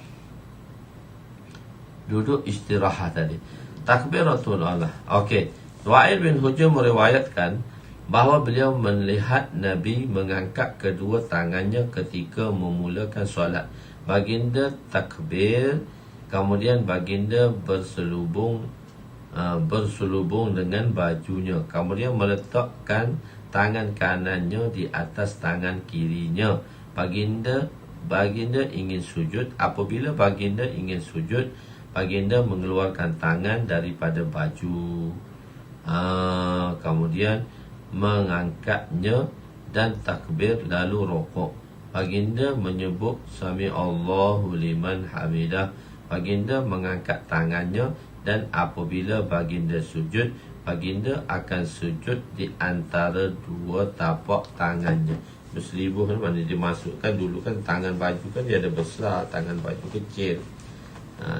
Duduk istirahat tadi. Takbiratul Allah. Okey. Wa'il bin Hujr meriwayatkan bahawa beliau melihat Nabi mengangkat kedua tangannya ketika memulakan solat. Baginda takbir, kemudian baginda berselubung dengan bajunya, kemudian meletakkan tangan kanannya di atas tangan kirinya. Baginda ingin sujud. Apabila baginda ingin sujud, baginda mengeluarkan tangan daripada baju, kemudian mengangkatnya dan takbir lalu rukuk. Baginda menyebut Sami Allahu liman hamidah. Baginda mengangkat tangannya, dan apabila baginda sujud, baginda akan sujud di antara 2 tapak tangannya. Berselibuh kan, mana dimasukkan dulu kan tangan baju kan dia ada besar, tangan baju kecil.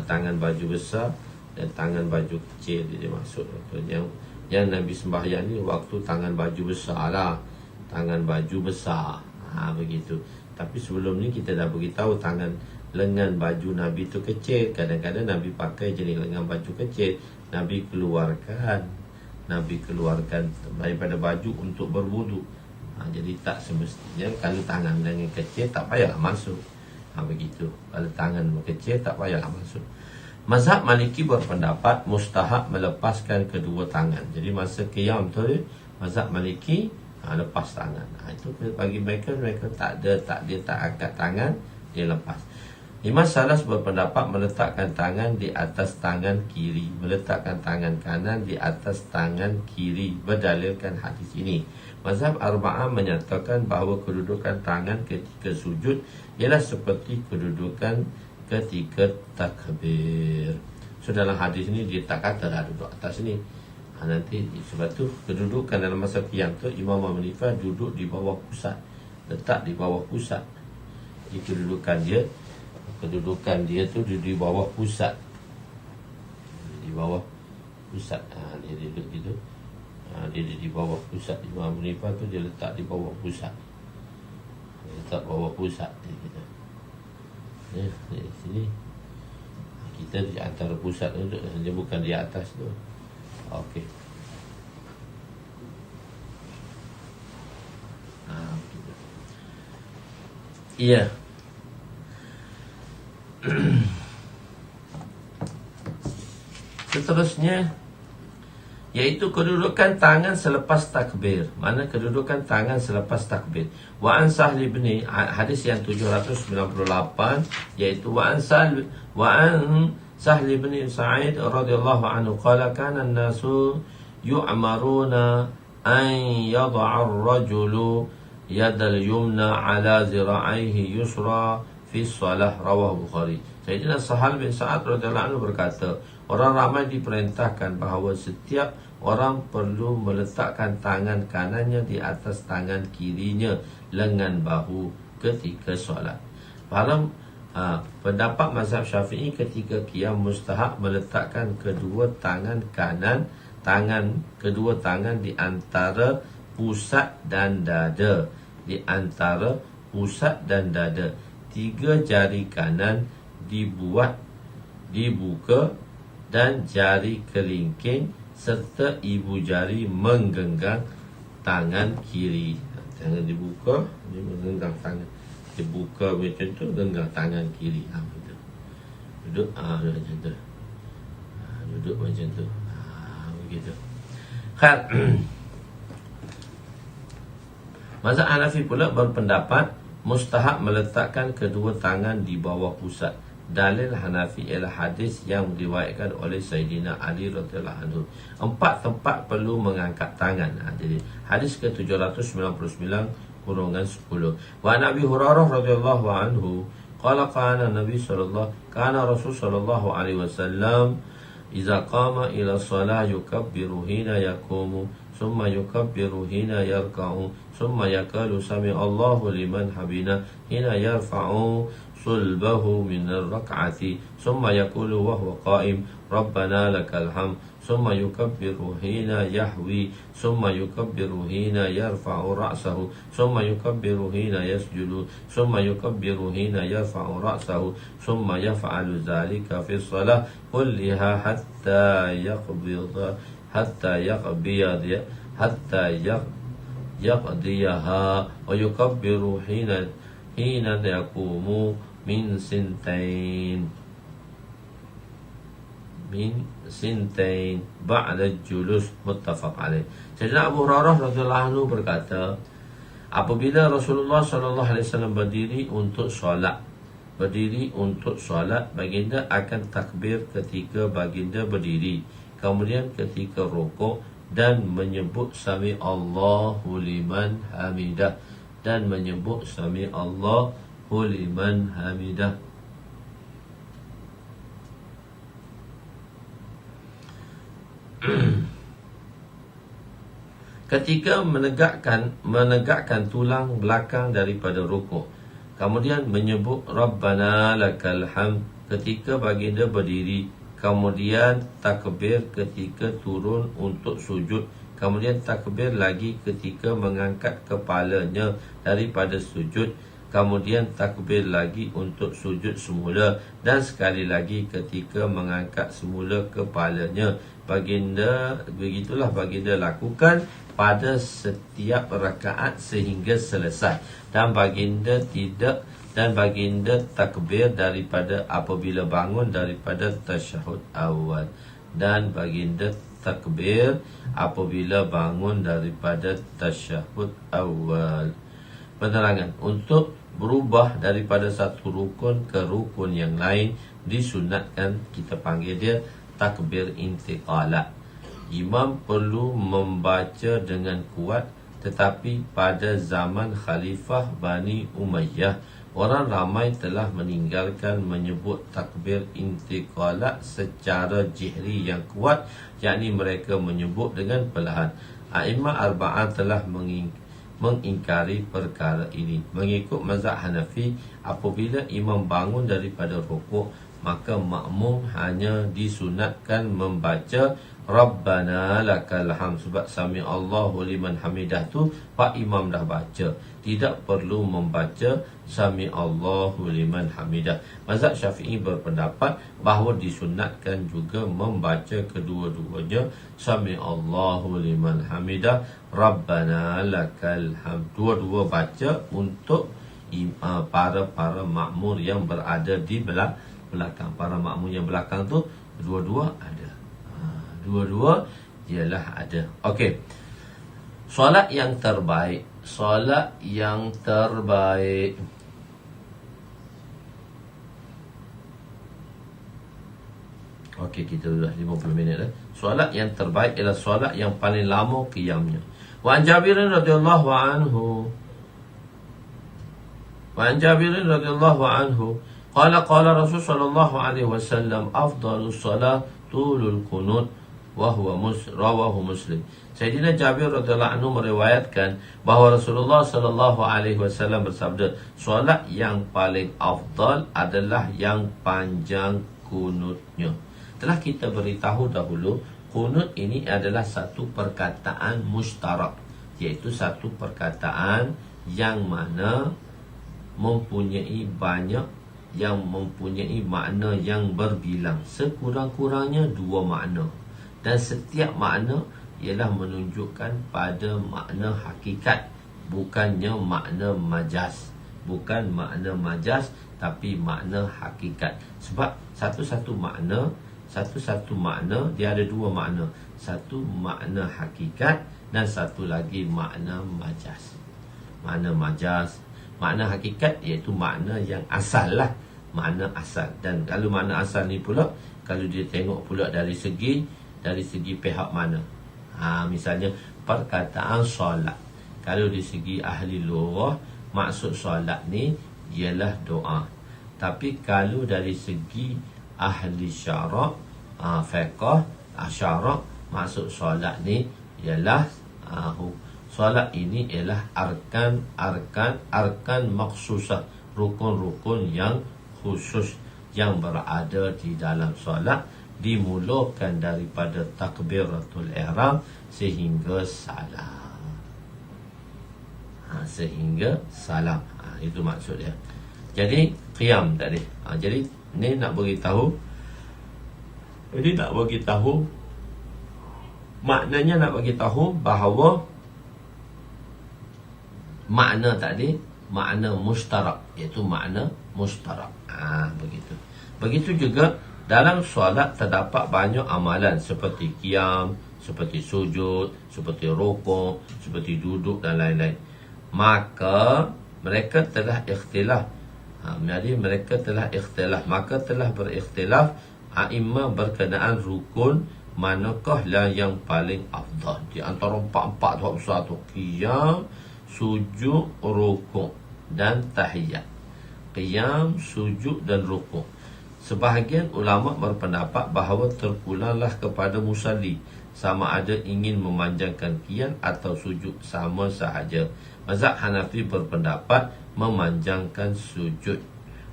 Tangan baju besar dan tangan baju kecil dia masuk. Yang Nabi sembahyang ni waktu tangan baju besar lah. Tangan baju besar. Begitu. Tapi sebelum ni kita dah beritahu tangan lengan baju Nabi tu kecil. Kadang-kadang Nabi pakai jenis lengan baju kecil. Nabi keluarkan daripada baju untuk berwudu. Jadi tak semestinya kalau tangan lengan kecil tak payahlah masuk. Begitu. Kalau tangan kecil tak payahlah masuk. Mazhab Maliki berpendapat mustahab melepaskan kedua tangan. Jadi masa qiyam tu mazhab Maliki lepas tangan. Itu bagi mereka tak angkat tangan, dia lepas. Imam Salas berpendapat meletakkan tangan di atas tangan kiri, meletakkan tangan kanan di atas tangan kiri, berdalilkan hadis ini. Mazhab Arba'ah menyatakan bahawa kedudukan tangan ketika sujud ialah seperti kedudukan ketika takbir. So dalam hadis ni dia tak katalah duduk atas ni. Nanti sebab tu kedudukan dalam masa qiyam tu Imam Abu Hanifah duduk di bawah pusat, letak di bawah pusat. Jadi kedudukan dia tu di bawah pusat. Di bawah pusat. Dia duduk gitu. Dia di bawah pusat. Imam Abu Hanifah tu dia letak di bawah pusat. Dia letak bawah pusat dia kata. Di sini kita di antara pusat tu, dia bukan di atas tu. Okey. Iya. Seterusnya iaitu kedudukan tangan selepas takbir. Mana kedudukan tangan selepas takbir? Wa an Sahl bin, hadis yang 798, iaitu wa an Sahl bin Sa'id radhiyallahu anhu qala kana an-nasu yu'maruna an yad'a ar-rajulu yadal yumna ala zira'ihi yusra fi shalah, rawahu Bukhari. Sayyidina Sahal bin Sa'ad radhiyallahu anhu berkata, orang ramai diperintahkan bahawa setiap orang perlu meletakkan tangan kanannya di atas tangan kirinya lengan bahu ketika solat. Para pendapat mazhab Syafi'i ketika qiyam mustahab meletakkan kedua tangan kanan, kedua tangan di antara pusat dan dada, di antara pusat dan dada. 3 jari kanan dibuka dan jari kelingking serta ibu jari menggenggam tangan kiri. Tangan dibuka, dia menggenggam tangan. Dia buka macam tu, genggam tangan kiri. Betul. Duduk macam tu. Duduk macam tu. Begitu. Khair. Mazhab Hanafi pula berpendapat mustahab meletakkan kedua tangan di bawah pusat. Dalil Hanafi ialah hadis yang diriwayatkan oleh Sayyidina Ali radhiyallahu anhu. 4 tempat perlu mengangkat tangan. Jadi hadis ke-799 kurungan 10. Wa Nabi Hurairah radhiyallahu anhu qala kana Nabi Rasul sallallahu alaihi wasallam idza qama ila shalah yukabbiru hina yaqumu thumma yukabbiru hina yarka'u thumma yaqulu sami Allahu liman hamida hina yarfa'u sulbahu min ar-rak'ati thumma yaqulu wa huwa qa'im rabbana lakal hamd thumma yukabbiru hina yahwi thumma yukabbiru hina yarfa'u ra'sahu thumma yukabbiru hina yasjudu thumma yukabbiru hina yarfa'u ra'sahu thumma yaf'alu dhalika fi shalah kulliha hatta yaqdiyaha wa yukabbiru hina yaqumu min sintain ba'da julus, muttafaq alaih. Sayyidina Abu Hurairah radhiyallahu anhu berkata, apabila Rasulullah sallallahu alaihi wasallam berdiri untuk solat, baginda akan takbir ketika baginda berdiri, kemudian ketika rukuk dan menyebut sami Allahu liman hamidah, dan menyebut sami Allahu liman hamidah. Ketika menegakkan tulang belakang daripada rukuk, kemudian menyebut Rabbana lakal hamd ketika baginda berdiri, kemudian takbir ketika turun untuk sujud, kemudian takbir lagi ketika mengangkat kepalanya daripada sujud, kemudian takbir lagi untuk sujud semula, dan sekali lagi ketika mengangkat semula kepalanya. Begitulah baginda lakukan pada setiap rakaat sehingga selesai, dan baginda takbir daripada apabila bangun daripada tasyahud awal, dan baginda takbir apabila bangun daripada tasyahud awal. Penerangan: untuk berubah daripada satu rukun ke rukun yang lain disunatkan, kita panggil dia takbir intiqalah. Imam perlu membaca dengan kuat, tetapi pada zaman Khalifah Bani Umayyah, orang ramai telah meninggalkan menyebut takbir intiqalah secara jihri yang kuat, yakni mereka menyebut dengan perlahan. A'immah Arba'ah telah mengingkari perkara ini. Mengikut mazhab Hanafi, apabila imam bangun daripada rukuk, maka makmum hanya disunatkan membaca Rabbana lakal hamd. Sebab sami Allahu liman hamidah tu Pak Imam dah baca, tidak perlu membaca sami Allahu liman hamidah. Mazhab Syafi'i berpendapat bahawa disunatkan juga membaca kedua-duanya, sami Allahu liman hamidah, Rabbana lakal hamd. Dua-dua baca untuk para makmur yang berada di belakang. Para makmur yang belakang tu dua-dua ada. Dua-dua ialah ada. Okey. Solat yang terbaik. Solat yang terbaik. Okey, kita dah 50 minit dah. Solat yang terbaik ialah solat yang paling lama qiyamnya. Wa an Jabir radhiyallahu anhu. Wa an Jabir radhiyallahu anhu qala Rasul sallallahu alaihi wasallam afdalus salat tulul qunut wa huwa rawahu Muslim. Sayyidina Jabir radhiyallahu anhu meriwayatkan bahawa Rasulullah sallallahu alaihi wasallam bersabda, solat yang paling afdal adalah yang panjang kunutnya. Telah kita beritahu dahulu, kunut ini adalah satu perkataan mustarak, iaitu satu perkataan yang mana mempunyai banyak, yang mempunyai makna yang berbilang, sekurang-kurangnya 2 makna. Dan setiap makna ialah menunjukkan pada makna hakikat, bukannya makna majaz. Bukan makna majaz, tapi makna hakikat. Sebab satu-satu makna dia ada 2 makna. Satu makna hakikat dan satu lagi makna majaz. Makna majaz, makna hakikat iaitu makna yang asal lah. Makna asal. Dan kalau makna asal ni pula, kalau dia tengok pula dari segi pihak mana. Misalnya perkataan solat. Kalau di segi ahli lughah, maksud solat ni ialah doa. Tapi kalau dari segi ahli syarak, fiqh, syarak, maksud solat ni ialah solat ini ialah arkan maksusah, rukun-rukun yang khusus yang berada di dalam solat, dimulakan daripada takbiratul ihram sehingga salam. Sehingga salam. Itu maksud dia. Jadi qiyam tadi. Jadi ni nak beritahu. Jadi nak bagi tahu, maknanya nak bagi tahu bahawa makna tadi makna mustarak, iaitu makna mustarak. Begitu. Begitu juga dalam solat terdapat banyak amalan seperti qiyam, seperti sujud, seperti rukuk, seperti duduk dan lain-lain. Maka mereka telah ikhtilaf. Jadi mereka telah ikhtilaf. Maka telah berikhtilaf a'imah berkenaan rukun manakah lah yang paling afdal. Di antara 4 tu besar tu, qiyam, sujud, rukuk dan tahiyat. Qiyam, sujud dan rukuk. Sebahagian ulama berpendapat bahawa terpulanglah kepada musalli, sama ada ingin memanjangkan qiyam atau sujud, sama sahaja. Mazhab Hanafi berpendapat memanjangkan sujud.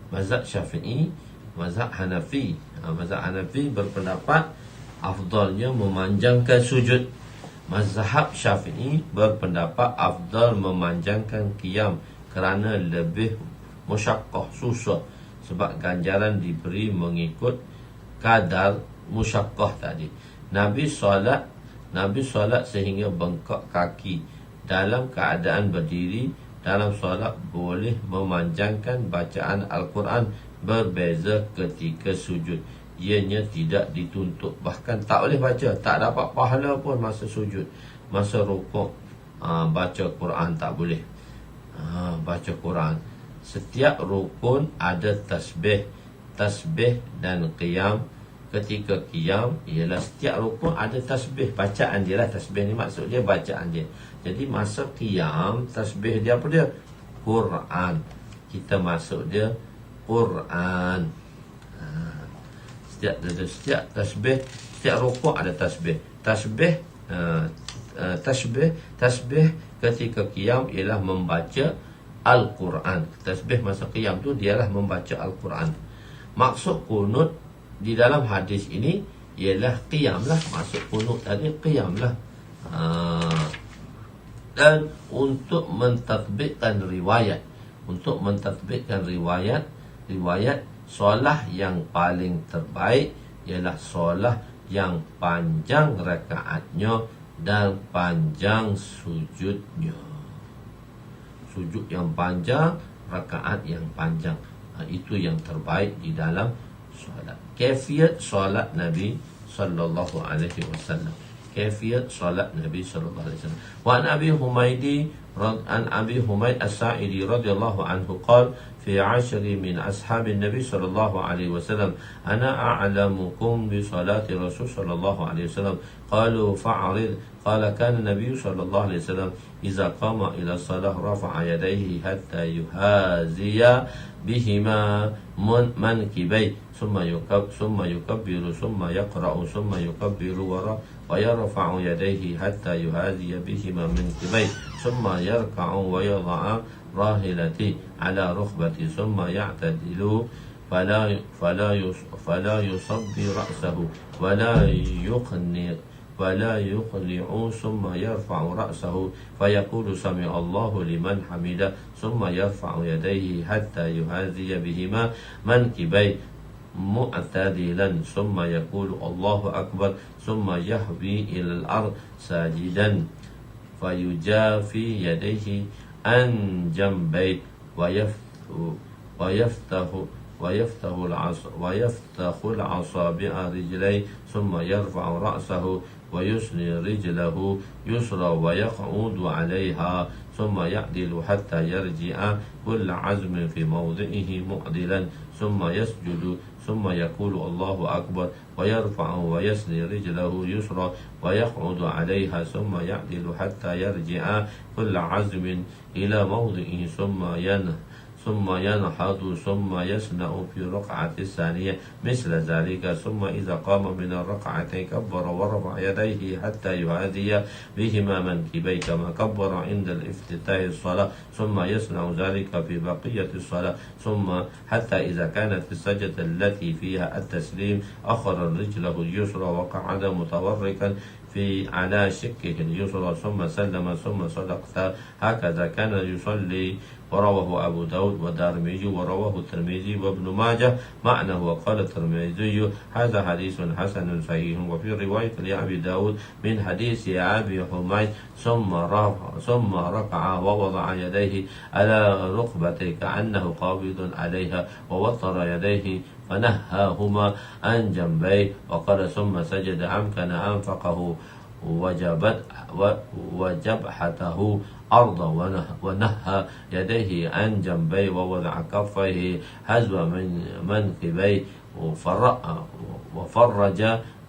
Mazhab Syafi'i, mazhab Hanafi berpendapat afdalnya memanjangkan sujud. Mazhab Syafi'i berpendapat afdal memanjangkan qiyam kerana lebih musyaqqah, susah. Sebab ganjaran diberi mengikut kadar musyaqqah tadi. Nabi solat sehingga bengkak kaki. Dalam keadaan berdiri dalam solat boleh memanjangkan bacaan Al-Quran, berbeza ketika sujud. Ianya tidak dituntut. Bahkan tak boleh baca, tak dapat pahala pun masa sujud. Masa rukuk, baca Quran tak boleh. Baca Quran. Setiap rukun ada tasbih dan qiyam. Ketika qiyam ialah setiap rukun ada tasbih, bacaan dia lah. Tasbih ni maksud dia bacaan dia. Jadi masa qiyam, tasbih dia apa dia? Quran. Kita masuk dia Quran. Setiap tasbih, setiap rukun ada tasbih. Tasbih ketika qiyam ialah membaca Al-Quran. Tasbih masa qiyam tu dialah membaca Al-Quran. Maksud kunut di dalam hadis ini ialah qiyam lah. Maksud kunut tadi qiyam lah. Dan untuk mentadbikkan riwayat, riwayat solah yang paling terbaik ialah solah yang panjang rakaatnya dan panjang sujudnya. Sujud yang panjang, rakaat yang panjang. Itu yang terbaik di dalam solat. Kaifiat solat Nabi sallallahu alaihi wasallam. Kaifiat solat Nabi sallallahu alaihi wasallam. Wa an Abi Humaid As-Sa'idi radhiyallahu anhu qala في 10 من أصحاب النبي صلى الله عليه وسلم أنا أعلمكم بصلاة الرسول صلى الله عليه وسلم قالوا فأعرض قال كان النبي صلى الله عليه وسلم إذا قام إلى الصلاة رفع يديه حتى يهازي بهما منكبيه ثم يكبر ثم يقرأ ثم يكبر ويرفع يديه حتى يهازي بهما منكبيه ثم يركع ويضع راحلته على ركبته ثم يعتدل فلا يصبي رأسه ولا يقنع ثم يرفع رأسه فيقول سمع الله لمن حمده ثم يرفع يديه حتى يهازي بهما منكبيه معتدلا ثم يقول الله أكبر ثم يهوي إلى الأرض ساجدا فيجافي يديه عن جنبيه ويفتح الأصابع رجليه ثم يرفع رأسه ويسني رجله يسرى ويقعد عليها ثم يعدل حتى يرجع كل عزم في موضعه معدلا ثم يسجد ثم يقول الله أكبر ويرفع ويسني رجله يسرى ويقعد عليها ثم يعدل حتى يرجع كل عزم إلى موضعه ثم ينهض ثم يصنع في الركعة الثانية مثل ذلك ثم إذا قام من الركعتين كبر ورفع يديه حتى يهادي بهما منكبيه كما كبر عند الافتتاح الصلاة ثم يصنع ذلك في بقية الصلاة ثم حتى إذا كانت السجدة التي فيها التسليم أخر رجله اليسرى وقعد متوركا على شقه اليسرى ثم سلم ثم صدقت هكذا كان يصلي ورواه أبو داود والدارمي ورواه الترمذي وابن ماجه معناه. وقال الترمذي هذا حديث حسن صحيح. وفي رواية لأبي داود من حديث أبي حميد ثم ركع ووضع يديه على ركبته كأنه قابض عليها ووتر يديه فنهاهما عن جنبيه وقال ثم سجد أمكن أنفقه وجبهته أرضا ونهى يديه عن جنبيه ووضع كفيه حذو منكبيه وفرج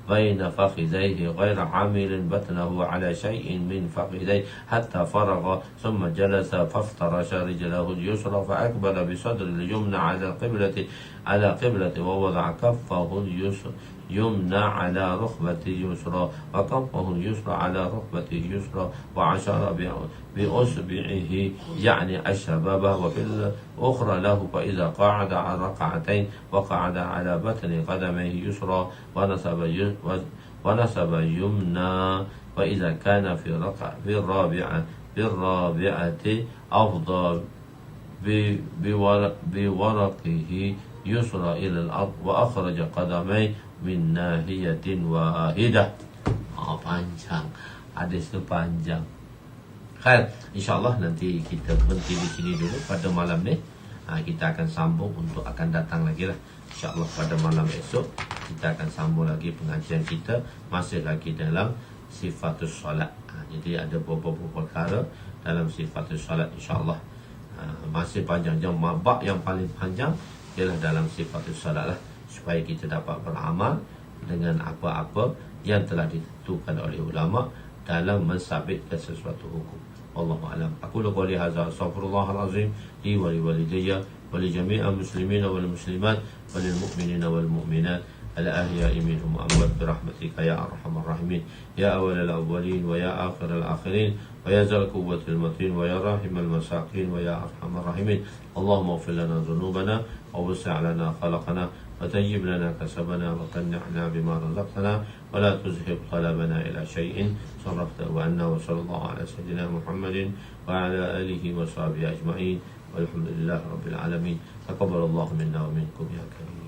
بين فخذيه غير عامل بطنه على شيء من فخذيه حتى فرغ ثم جلس فافترش رجله اليسرى فأقبل بصدر اليمنى على قبلة ووضع كفه يمنى على ركبته اليسرى وكفه اليسرى على ركبته اليسرى وعشر بأصبعه يعني الشبابة وفي الأخرى له فإذا قعد على ركعتين وقعد على بطن قدمه يسرى ونصب يمنى وإذا كان في الرابعة أفضى بورقه يسرى إلى الأرض وأخرج قدميه min nahiyatin wahidah. Panjang. Hadis itu panjang. Khair, insyaallah nanti kita berhenti di sini dulu pada malam ni. Kita akan sambung untuk akan datang lagi lah. InsyaAllah pada malam esok kita akan sambung lagi pengajian kita masih lagi dalam sifatus solat. Jadi ada beberapa perkara dalam sifatus solat insyaAllah. Masih panjang. Bab yang paling panjang ialah dalam sifatus solat lah, supaya kita dapat beramal dengan apa-apa yang telah ditentukan oleh ulama dalam mensabitkan sesuatu hukum. Wallahu a'lam. Aku qouli hadza astaghfirullahal azim li wa li walidayya wa li jami'il muslimina wal muslimat wal mu'minina wal mu'minat الأحياء منهم وأموات برحمتك يا أرحم الراحمين يا أول الأولين ويا آخر الآخرين ويا ذا القوة المتين ويا راحم المساكين ويا أرحم الراحمين. اللهم اغفر لنا ذنوبنا ووسع لنا خلقنا وطيب لنا كسبنا وقنعنا بما رزقتنا ولا تزهق قلبنا إلى شيء صرفته عنا. وصلى الله على سيدنا محمد وعلى آله وصحبه أجمعين والحمد لله رب العالمين. تقبل الله منا ومنكم يا كريم.